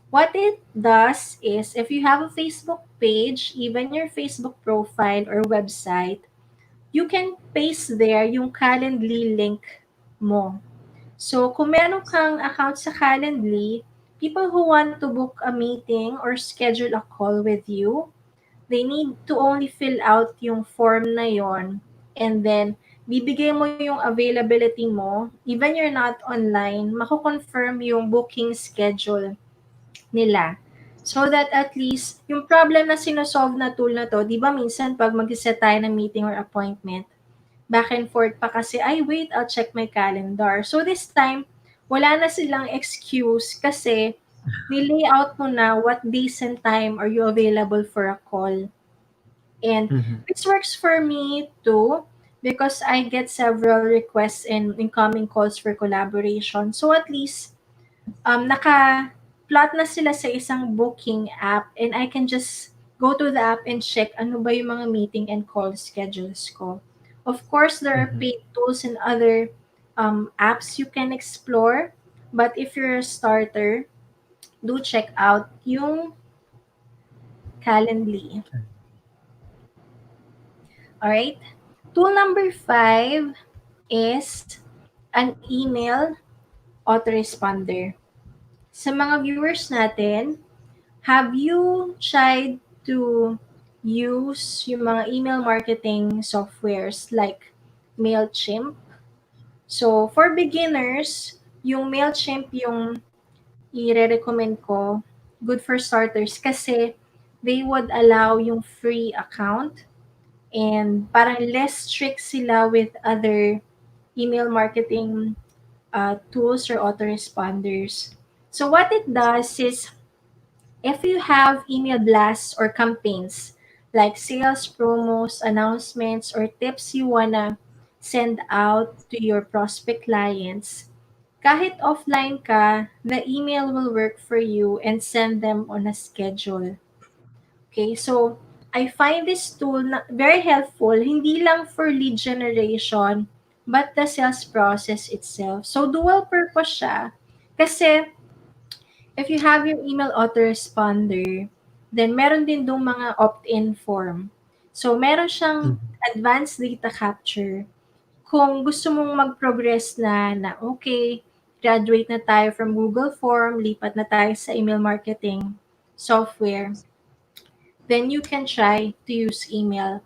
What it does is if you have a Facebook page, even your Facebook profile or website, you can paste there yung Calendly link mo. So, kung meron kang account sa Calendly, people who want to book a meeting or schedule a call with you, they need to only fill out yung form na yon, and then bibigay mo yung availability mo. Even you're not online, mako-confirm yung booking schedule nila. So that at least, yung problem na sinosolve na tool na to, di ba minsan pag mag-set tayo ng meeting or appointment, back and forth pa kasi, ay wait, I'll check my calendar. So this time, wala na silang excuse kasi ni-layout mo na what days and time are you available for a call. And this works for me too because I get several requests and incoming calls for collaboration. So at least, naka-plot na sila sa isang booking app and I can just go to the app and check ano ba yung mga meeting and call schedules ko. Of course, there are paid tools and other apps you can explore. But if you're a starter, do check out yung Calendly. Alright? Tool number 5 is an email autoresponder. Sa mga viewers natin, have you tried to use yung mga email marketing softwares like MailChimp? So, for beginners, yung MailChimp yung i-recommend ko, good for starters, kasi they would allow yung free account and parang less strict sila with other email marketing tools or autoresponders. So what it does is if you have email blasts or campaigns like sales promos, announcements, or tips you wanna send out to your prospect clients, kahit offline ka, the email will work for you and send them on a schedule. Okay, so I find this tool very helpful, hindi lang for lead generation, but the sales process itself. So dual purpose siya. Kasi if you have your email autoresponder, then meron din dong mga opt-in form. So, meron siyang advanced data capture. Kung gusto mong mag-progress na okay, graduate na tayo from Google Form, lipat na tayo sa email marketing software, then you can try to use email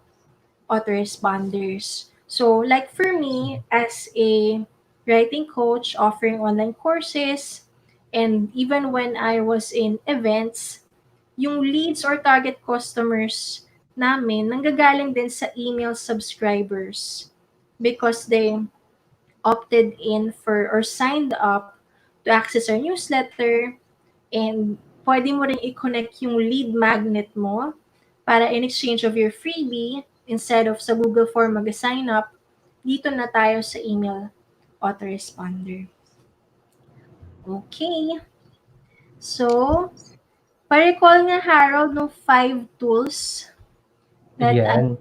autoresponders. So, like for me, as a writing coach offering online courses, and even when I was in events, yung leads or target customers namin nanggagaling din sa email subscribers because they opted in for or signed up to access our newsletter, and pwede mo rin i-connect yung lead magnet mo para in exchange of your freebie, instead of sa Google Form mag-sign up, dito na tayo sa email autoresponder. Okay. So, Pa-recall nga, Harold, no 5 tools that Yan.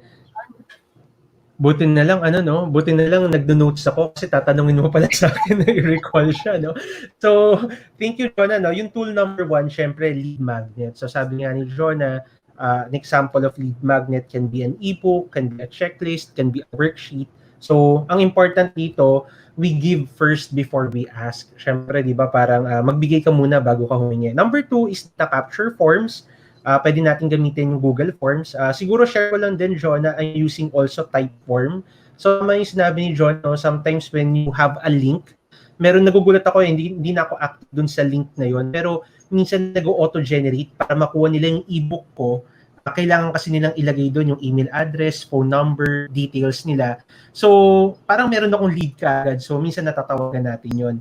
Buti na lang buti na lang nagno-notes ako kasi tatanungin mo pala sa akin na i-recall siya, no? So, thank you, Jonah, no? Yung tool number 1, syempre, lead magnet. So, sabi nga ni Jonah, an example of lead magnet can be an ebook, can be a checklist, can be a worksheet. So, ang important dito, we give first before we ask. Syempre, di ba, parang magbigay ka muna bago ka humingi. Number 2 is the capture forms. Pwede natin gamitin yung Google Forms. Siguro share ko lang din, Jonah, I'm using also Typeform. So, may sinabi ni John, no, sometimes when you have a link, meron nagugulat ako, hindi na ako active dun sa link na yon. Pero minsan nag-auto-generate para makuha nila yung ebook ko. Kailangan kasi nilang ilagay doon yung email address, phone number, details nila. So, parang meron akong lead kaagad. So, minsan natatawagan natin yon.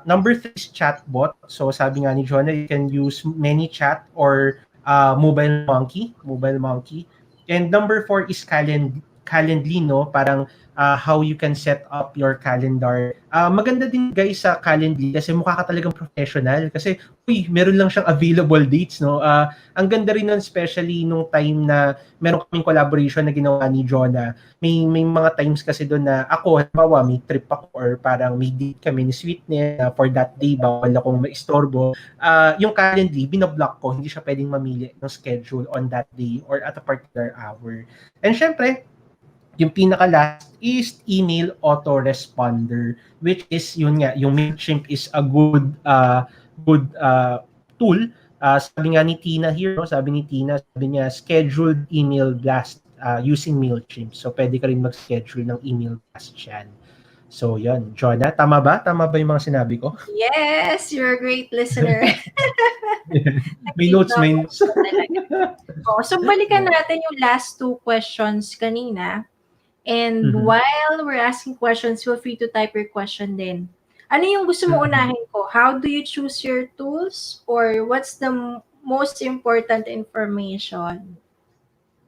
Number 3 is chatbot. So sabi nga ni Jonah, you can use ManyChat or Mobile Monkey. And number 4 is Calendly, no? Parang how you can set up your calendar. Maganda din guys sa Calendly kasi mukha ka talagang professional. Kasi, meron lang siyang available dates, no? Ang ganda rin nun, especially nung time na meron kaming collaboration na ginawa ni Jonah. May mga times kasi doon na ako, halimbawa, may trip ako or parang may date kami ni Sweetness for that day, bawal akong maistorbo. Yung Calendly, binablock ko, hindi siya pwedeng mamili ng schedule on that day or at a particular hour. And syempre, yung pinaka-last is email autoresponder, which is, yun nga, yung MailChimp is a good tool. Sabi nga ni Tina here, no? Sabi niya, scheduled email blast using MailChimp. So, pwede ka rin mag-schedule ng email blast yan. So, yun. Jonah, tama ba? Tama ba yung mga sinabi ko? Yes, you're a great listener. May notes. So, balikan natin yung last 2 questions kanina. And while we're asking questions, feel free to type your question din. Ano yung gusto mo unahin ko? How do you choose your tools? Or what's the most important information?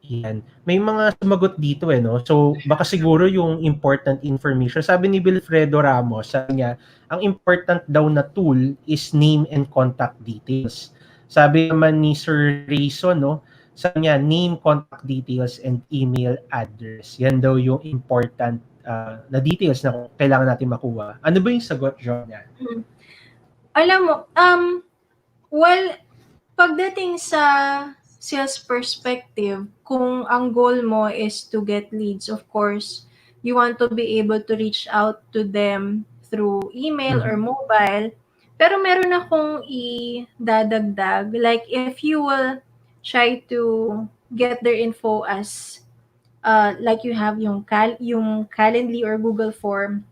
Yan. May mga sumagot dito no. So baka siguro yung important information. Sabi ni Wilfredo Ramos, sabi niya, ang important daw na tool is name and contact details. Sabi naman ni Sir Rayson, no, sabi niya, name, contact details, and email address. Yan daw yung important na details na kailangan natin makuha. Ano ba yung sagot, John? Alam mo, well, pagdating sa sales perspective, kung ang goal mo is to get leads, of course, you want to be able to reach out to them through email or mobile. Pero meron akong idadagdag. Like, if you will try to get their info as like you have yung Calendly or Google form,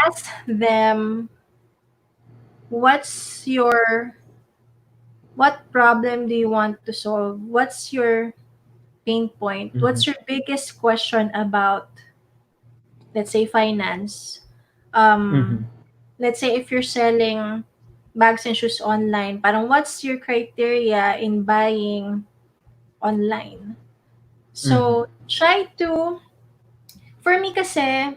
ask them what problem do you want to solve? What's your pain point? What's your biggest question about, let's say, finance? Let's say if you're selling bags and shoes online, parang what's your criteria in buying online? So, try to, for me kasi,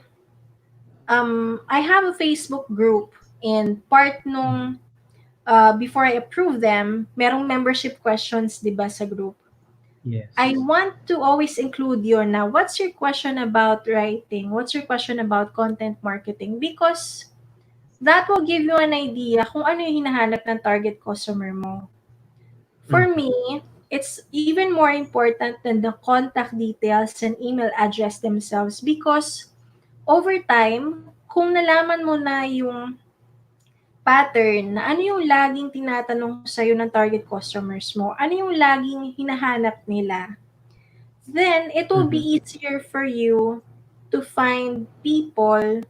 I have a Facebook group and part nung before I approve them, merong membership questions, di ba, sa group? Yes. I want to always include yun na what's your question about writing? What's your question about content marketing? Because that will give you an idea kung ano yung hinahanap ng target customer mo. For me, it's even more important than the contact details and email address themselves because over time, kung nalaman mo na yung pattern na ano yung laging tinatanong sa'yo ng target customers mo, ano yung laging hinahanap nila, then it will be easier for you to find people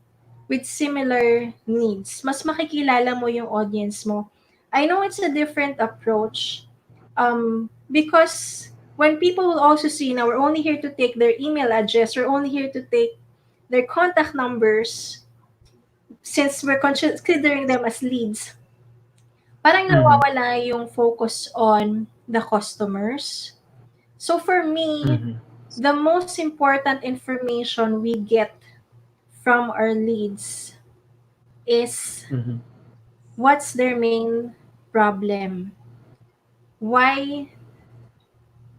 with similar needs. Mas makikilala mo yung audience mo. I know it's a different approach because when people will also see, now we're only here to take their email address, we're only here to take their contact numbers, since we're considering them as leads, parang nawawala yung focus on the customers. So for me, the most important information we get from our leads is what's their main problem. why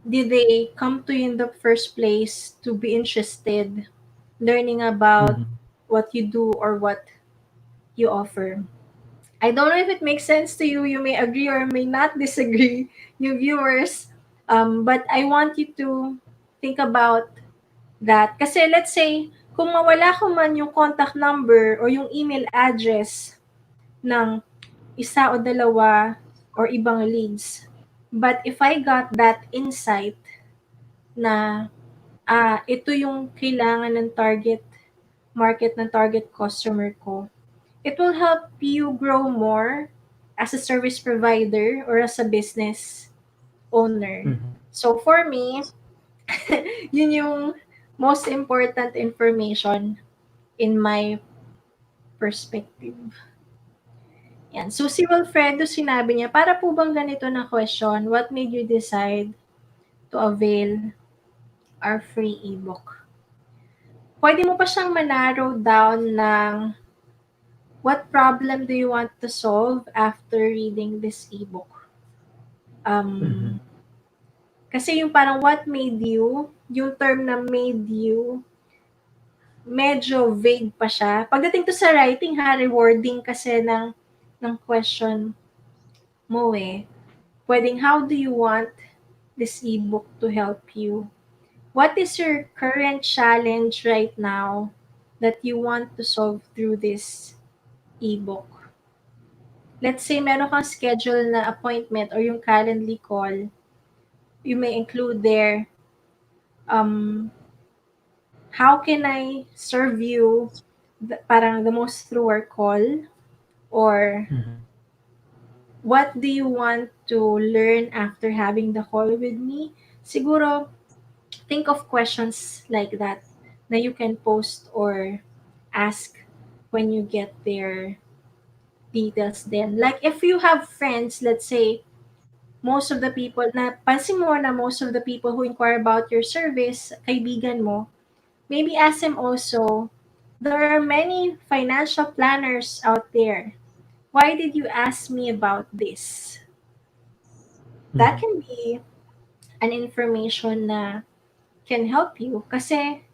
did they come to you in the first place to be interested learning about what you do or what you offer. I don't know if it makes sense to you. You may agree or may not disagree, you viewers. But I want you to think about that. Kasi let's say, kung mawala ko man yung contact number or yung email address ng isa o dalawa or ibang leads, but if I got that insight na ito yung kailangan ng target market ng target customer ko, it will help you grow more as a service provider or as a business owner. So for me, yun yung most important information in my perspective. Yan. So si Wilfredo, sinabi niya, para po bang ganito na question, what made you decide to avail our free ebook? Pwede mo pa siyang manarrow down ng what problem do you want to solve after reading this ebook? Kasi yung parang what made you, yung term na made you, medyo vague pa siya. Pagdating to sa writing, rewarding kasi ng question mo eh. Pwedeng, how do you want this ebook to help you? What is your current challenge right now that you want to solve through this ebook? Let's say meron kang schedule na appointment or yung Calendly call, you may include there, how can I serve you parang the most through our call? Or what do you want to learn after having the call with me? Siguro, think of questions like that na you can post or ask when you get their details then. Like if you have friends, let's say, most of the people, na pansin mo na most of the people who inquire about your service, kaibigan mo, maybe ask them also, there are many financial planners out there. Why did you ask me about this? That can be an information na can help you kasi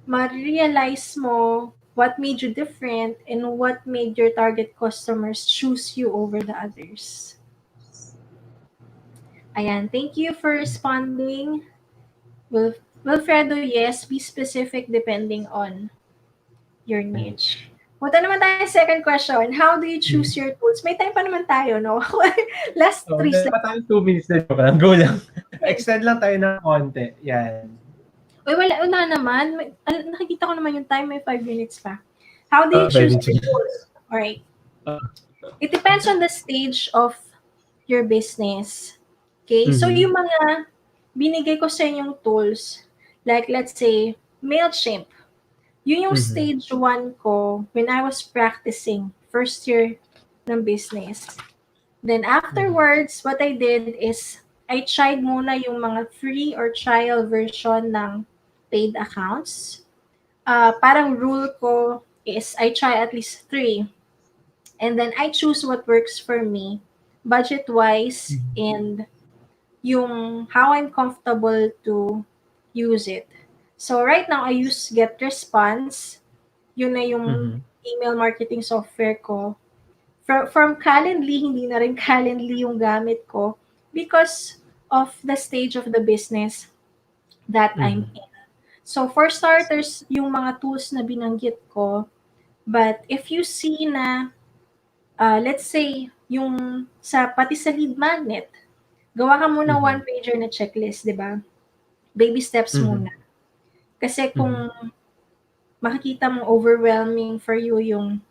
ma-realize mo what made you different and what made your target customers choose you over the others. Ayan, thank you for responding. Wilfredo, yes, be specific depending on your niche. Punta naman tayo sa second question. How do you choose your tools? May time pa naman tayo, no? Last 3 slides. Pa tayo 2 minutes na joke lang. Go lang. Extend lang tayo ng konti. Yan. Uy, wala naman. Nakikita ko naman yung time, may 5 minutes pa. How do you choose your tools? Alright. It depends on the stage of your business. Okay? So, yung mga binigay ko sa inyong tools, like let's say, MailChimp, yun yung stage 1 ko when I was practicing first year ng business. Then afterwards, what I did is I tried muna yung mga free or trial version ng paid accounts. Parang rule ko is I try at least 3. And then I choose what works for me, budget-wise, and yung how I'm comfortable to use it. So right now, I use GetResponse. Yun na yung email marketing software ko. From Calendly, hindi na rin Calendly yung gamit ko because of the stage of the business that I'm in. So for starters, yung mga tools na binanggit ko, but if you see na, let's say, yung pati sa lead magnet, gawa ka muna one-pager na checklist, di ba? Baby steps muna. Kasi kung makikita mong overwhelming for you yung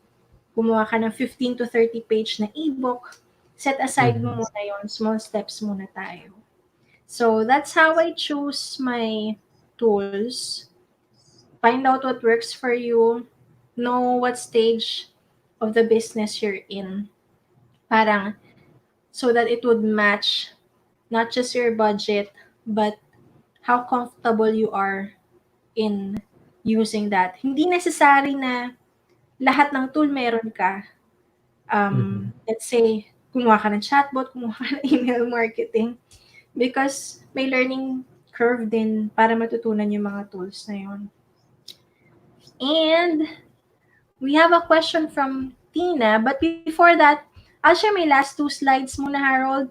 gumawa ka ng 15 to 30 page na ebook, set aside mo muna yon, small steps muna tayo. So that's how I choose my tools. Find out what works for you. Know what stage of the business you're in. Parang so that it would match not just your budget, but how comfortable you are in using that. Hindi necessary na lahat ng tool meron ka. Let's say, kumuha ka ng chatbot, kumuha ka ng email marketing. Because may learning curve din para matutunan yung mga tools na yun. And we have a question from Tina, but before that, I'll share my last 2 slides muna, Harold,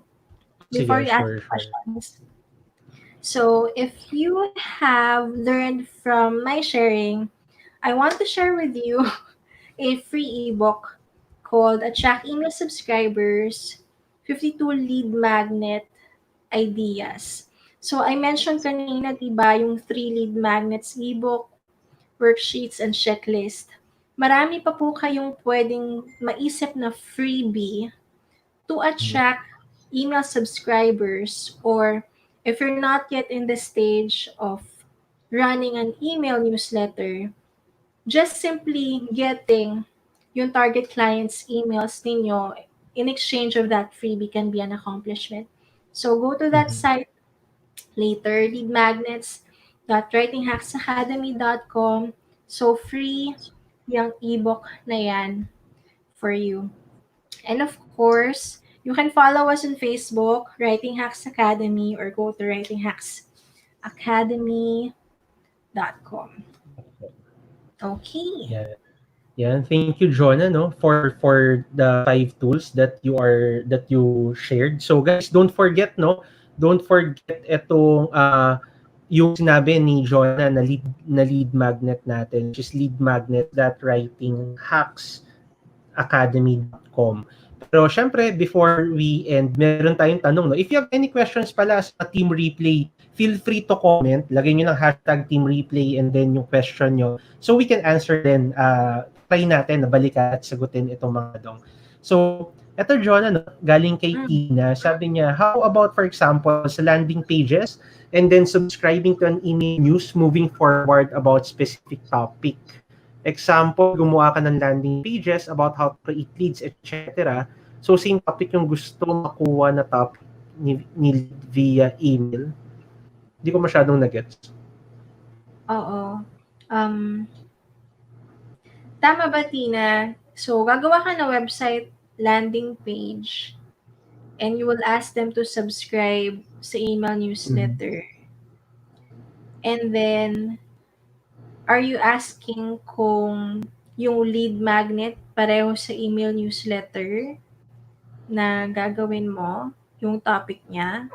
before you ask questions. So if you have learned from my sharing, I want to share with you a free ebook called Attract Email Subscribers, 52 Lead Magnet Ideas. So I mentioned kanina, diba, yung 3 lead magnets ebook, worksheets, and checklist. Marami pa po kayong pwedeng maisip na freebie to attract email subscribers, or if you're not yet in the stage of running an email newsletter, just simply getting yung target client's emails ninyo in exchange of that freebie can be an accomplishment. So go to that site later, leadmagnets.writinghacksacademy.com. So free yung ebook na yan for you. And of course, you can follow us on Facebook, Writing Hacks Academy, or go to writinghacksacademy.com. Okay. Yeah, thank you, Jonah, no, for the 5 tools that you shared. So guys, don't forget itong yung sinabi ni Jonah na lead magnet natin, which is leadmagnet.writinghacksacademy.com. Pero syempre, before we end, meron tayong tanong, no? If you have any questions pala sa Team Replay, feel free to comment. Lagay nyo ng hashtag Team Replay and then yung question nyo. So we can answer then. Try natin na balikan at sagutin itong mga dong. So, eto Jonah, no? Galing kay Tina. Sabi niya, how about for example, sa landing pages and then subscribing to an email news moving forward about specific topic? Example, gumawa ka ng landing pages about how to create leads, etc. So, same topic yung gusto makuha na topic ni via email. Hindi ko masyadong nagets. Oo. Tama ba, Tina? So, gagawa ka na website landing page and you will ask them to subscribe sa email newsletter. And then, are you asking kung yung lead magnet pareho sa email newsletter na gagawin mo, yung topic niya?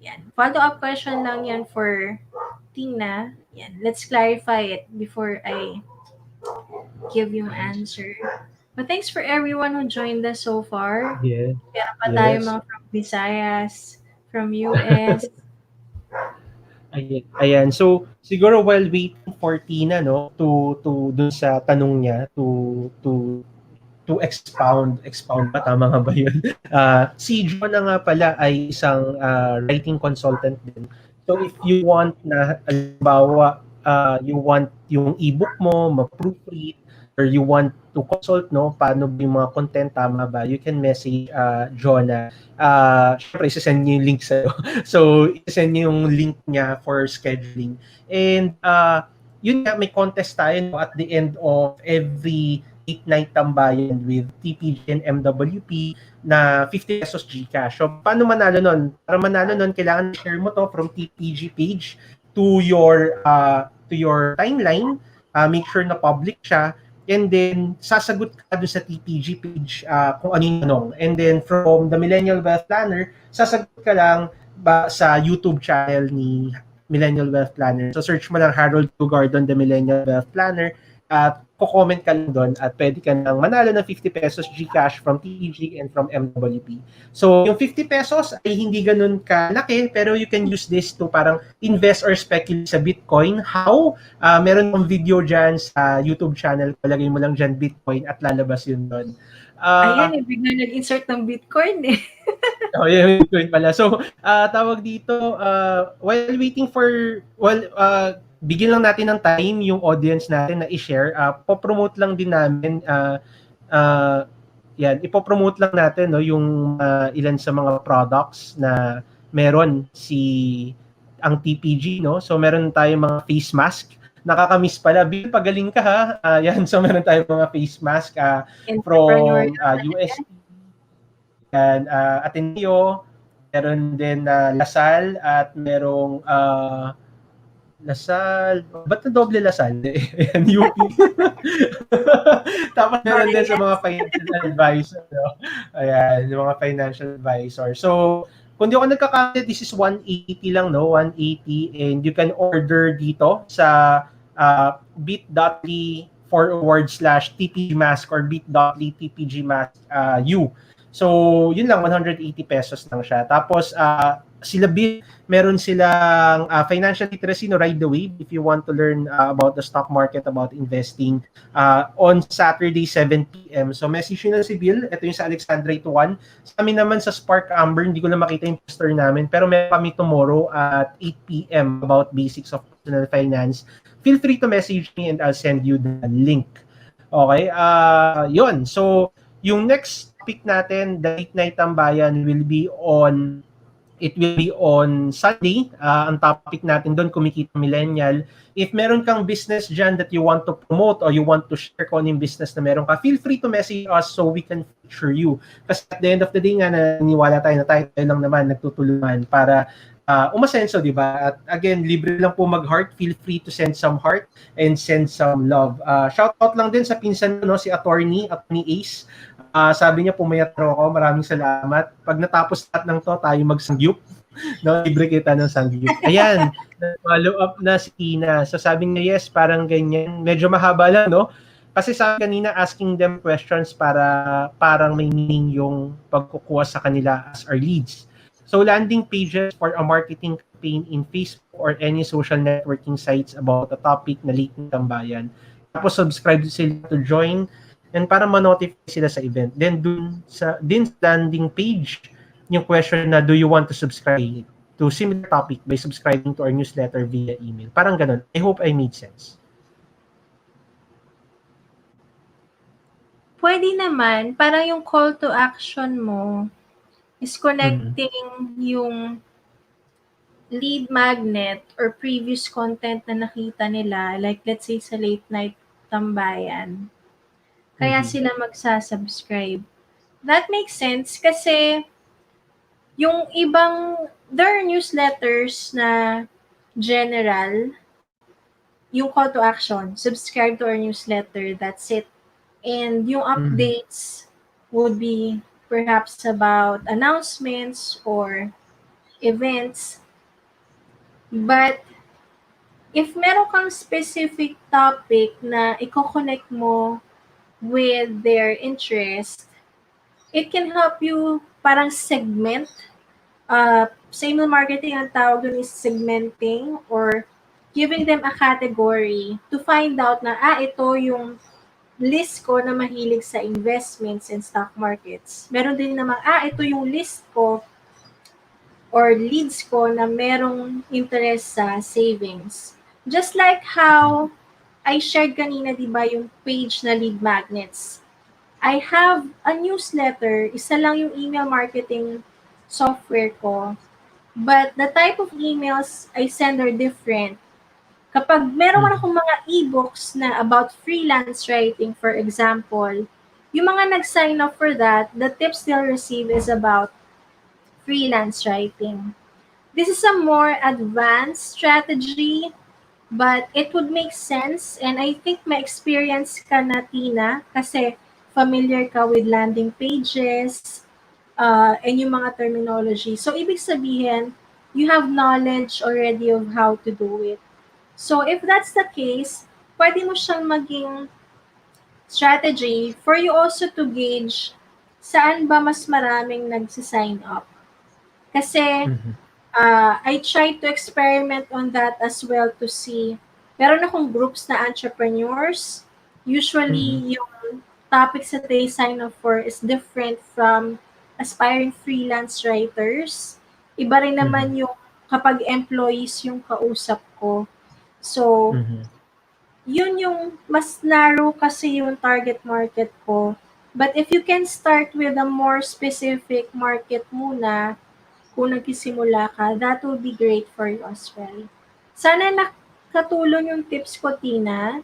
Yan. Follow-up question lang yan for Tina. Yan. Let's clarify it before I give you an answer. But thanks for everyone who joined us so far. Yeah. Meron pa tayo mga from Visayas, from US. Ayan. So, siguro while waiting for Tina, no, to dun sa tanong niya, to expound ba? Tama nga ba yun? Si Jonah nga pala ay isang writing consultant din. So, if you want na, halimbawa, you want yung ebook mo, ma-proofread, or you want to consult, no, paano yung mga content, tama ba? You can message Jonah. Syempre, isasend niyo yung link sa'yo. So, isasend niyo yung link niya for scheduling. And, yun nga, may contest tayo, no, at the end of every late night tambayan with TPG and MWP na 50 pesos GCash. So, paano manalo nun? Para manalo nun, kailangan share mo to from TPG page to your timeline. Make sure na public siya. And then, sasagot ka doon sa TPG page kung ano yung tanong. And then, from the Millennial Wealth Planner, sasagot ka lang sa YouTube channel ni Millennial Wealth Planner. So, search mo lang Harold Gardon, the Millennial Wealth Planner, at ko-comment ka lang doon at pwede ka nang manalo ng 50 pesos GCash from TPG and from MWP. So, yung 50 pesos ay hindi ganun kalaki, pero you can use this to parang invest or speculate sa Bitcoin. How? Meron ng video dyan sa YouTube channel. Palagay mo lang dyan Bitcoin at lalabas yun doon. Ayan, bigla nag-insert ng Bitcoin eh. Yeah, Bitcoin pala. So, tawag dito, while waiting for, bigyan lang natin ng time yung audience natin na i-share. Po-promote lang din namin. Yan, ipo-promote lang natin, no, yung ilan sa mga products na meron ang TPG, no? So, meron tayong mga face mask. Nakakamiss pala. Bille, pagaling ka ha. Yan, so meron tayong mga face mask from US. Yan, Ateneo, meron din Lasal, at merong Lasal, ba't na doble Lasal? Ayan, UP. Tapos meron din sa mga financial advisor. No? Ayan, yung mga financial advisor. So, kung di ako nagkakamali, this is 180 lang, no? 180. And you can order dito sa bit.ly/tpgmask or bit.ly tpgmask U. So, yun lang, 180 pesos lang siya. Tapos, sila Bille, meron silang financial literacy, no, Ride the Wave, if you want to learn about the stock market, about investing, on Saturday, 7 p.m. So, message nyo na si Bille. Ito yung sa Alexandra 1. Sa amin naman sa Spark Amber, hindi ko na makita yung poster namin, pero meron kami tomorrow at 8 p.m. about basics of personal finance. Feel free to message me and I'll send you the link. Okay? Yun. So, yung next topic natin, the Late Night Tambayan, it will be on Sunday. Ang topic natin doon, kumikita millennial. If meron kang business dyan that you want to promote or you want to share kung yung business na meron ka, feel free to message us so we can feature you. Kasi at the end of the day nga, naniniwala tayo na tayo lang naman nagtutulungan para umasenso, di ba? At again, libre lang po mag-heart. Feel free to send some heart and send some love. Shout out lang din sa pinsan no, si Attorney Ace. Sabi niya, pumayat raw ako. Maraming salamat. Pag natapos lahat ng to, tayo magsangyup. No, libre kita ng sangyup. Ayan, follow up na si Tina. So sabi niya, yes, parang ganyan. Medyo mahaba lang, no? Kasi sabi kanina, asking them questions para parang may meaning yung pagkukuha sa kanila as our leads. So landing pages for a marketing campaign in Facebook or any social networking sites about a topic na Late Night Tambayan. Tapos subscribe sila to join and para ma-notify sila sa event. Then dun sa landing page, yung question na, do you want to subscribe to similar topic by subscribing to our newsletter via email? Parang ganun. I hope I made sense. Pwede naman, parang yung call to action mo is connecting yung lead magnet or previous content na nakita nila, like let's say sa Late Night Tambayan. Kaya sila magsasubscribe. That makes sense kasi yung ibang, there are newsletters na general, yung call to action, subscribe to our newsletter, that's it. And yung updates would be perhaps about announcements or events. But if meron kang specific topic na i-connect mo with their interest, it can help you parang segment. Sa email marketing, ang tawag dun is segmenting or giving them a category to find out na, ito yung list ko na mahilig sa investments and stock markets. Meron din naman, ito yung list ko or leads ko na merong interest sa savings. Just like how I shared kanina, di ba, yung page na lead magnets. I have a newsletter, isa lang yung email marketing software ko, but the type of emails I send are different. Kapag meron akong mga e-books na about freelance writing, for example, yung mga nag-sign up for that, the tips they'll receive is about freelance writing. This is a more advanced strategy, but it would make sense, and I think may experience ka na, Tina, kasi familiar ka with landing pages and yung mga terminology. So, ibig sabihin, you have knowledge already of how to do it. So, if that's the case, pwede mo siyang maging strategy for you also to gauge saan ba mas maraming nagsisign up. Kasi, I tried to experiment on that as well to see. Meron akong groups na entrepreneurs. Usually, yung topics that they sign up for is different from aspiring freelance writers. Iba rin naman yung kapag employees yung kausap ko. So, yun yung mas narrow kasi yung target market ko. But if you can start with a more specific market muna, kung nagsisimula ka, that will be great for you as well. Sana nakatulong yung tips ko, Tina,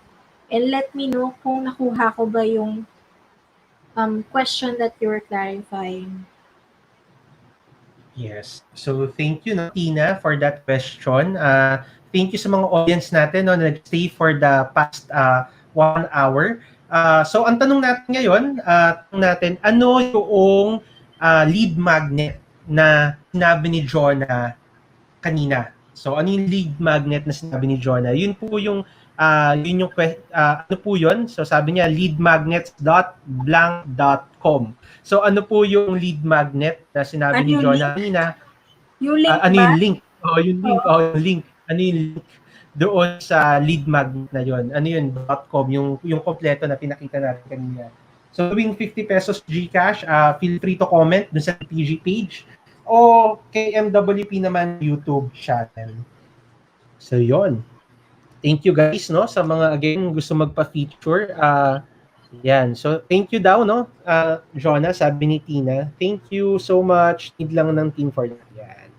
and let me know kung nakuha ko ba yung question that you were clarifying. Yes. So thank you, no, Tina, for that question. Thank you sa mga audience natin, no, na nag-stay for the past 1 hour. So ang tanong natin ngayon, tanong natin, ano yung lead magnet na sinabi ni Jonah kanina? So ano yung lead magnet na sinabi ni Jonah? Ano po yun? So sabi niya leadmagnets.blank.com. So ano po yung lead magnet na sinabi Ano ni yung Jonah link? kanina? Yung link Ano ba? yung link? Oh, yung link. Oo. Oh, yung link. Ano yung link doon sa lead magnet na yon? Ano yun? .com, yung kompleto na pinakita natin kanina. So, tuwing 50 pesos GCash, feel free to comment dun sa PG page o kay MWP naman YouTube channel. So, yon. Thank you guys, no, sa mga, again, gusto magpa-feature. Yan. So, thank you daw, no, Jonah, sabi ni Tina. Thank you so much. Need lang ng team for that. Yan.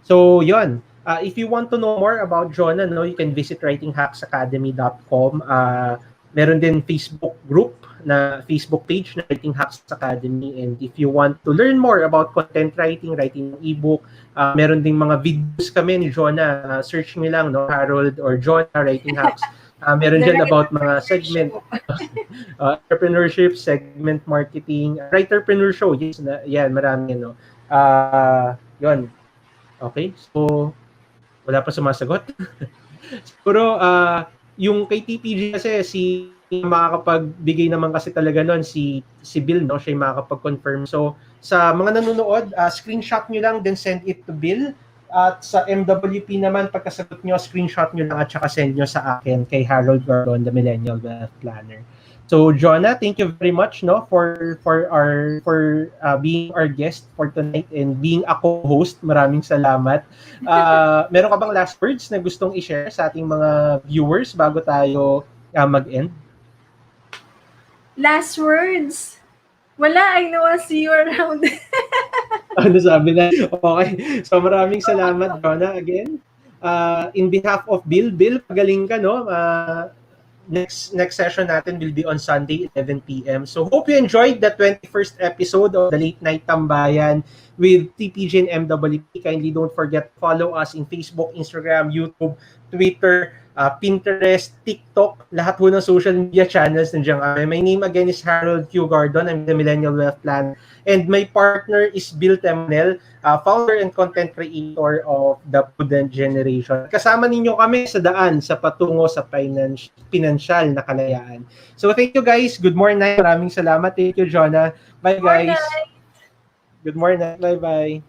So, yon. If you want to know more about Jonah, no, you can visit writinghacksacademy.com. Meron din Facebook group na Facebook page na Writing Hacks Academy. And if you want to learn more about content writing, writing ng ebook, meron ding mga videos kami ni Jonah. Search nyo lang, no, Harold or Jonah Writing Hacks. Meron dyan about mga segment, entrepreneurship, segment marketing, writerpreneur show. Yes, yan, marami, no. Yon. Okay, so wala pa sumasagot. Siguro, yung kay TPG kasi, makakapagbigay naman kasi talaga nun, si Bille, no? Siya yung makakapag-confirm. So, sa mga nanonood, screenshot nyo lang, then send it to Bille. At sa MWP naman, pagkasagot nyo, screenshot nyo lang at saka send nyo sa akin, kay Harold Gardon, the Millennial Wealth Planner. So, Jonah, thank you very much, no, for being our guest for tonight and being a co-host. Maraming salamat. Meron ka bang last words na gustong i-share sa ating mga viewers bago tayo mag-end? Last words. Wala, I know I'll see you around. Ano sabi na? Okay. So maraming salamat, Jonah, again. In behalf of Bille, pagaling ka, no? Next session natin will be on Sunday, 11 p.m. So hope you enjoyed the 21st episode of the Late Night Tambayan with TPG and MWP. Kindly don't forget to follow us in Facebook, Instagram, YouTube, Twitter, Pinterest, TikTok, lahat po ng social media channels nandiyan kami. My name again is Harold Q. Gardon. I'm the Millennial Wealth Plan. And my partner is Bille Temanel, founder and content creator of the Prudent generation. Kasama ninyo kami sa daan sa patungo sa financial na kalayaan. So thank you guys. Good morning. Maraming salamat. Thank you, Jonah. Bye guys. Good morning. Bye-bye.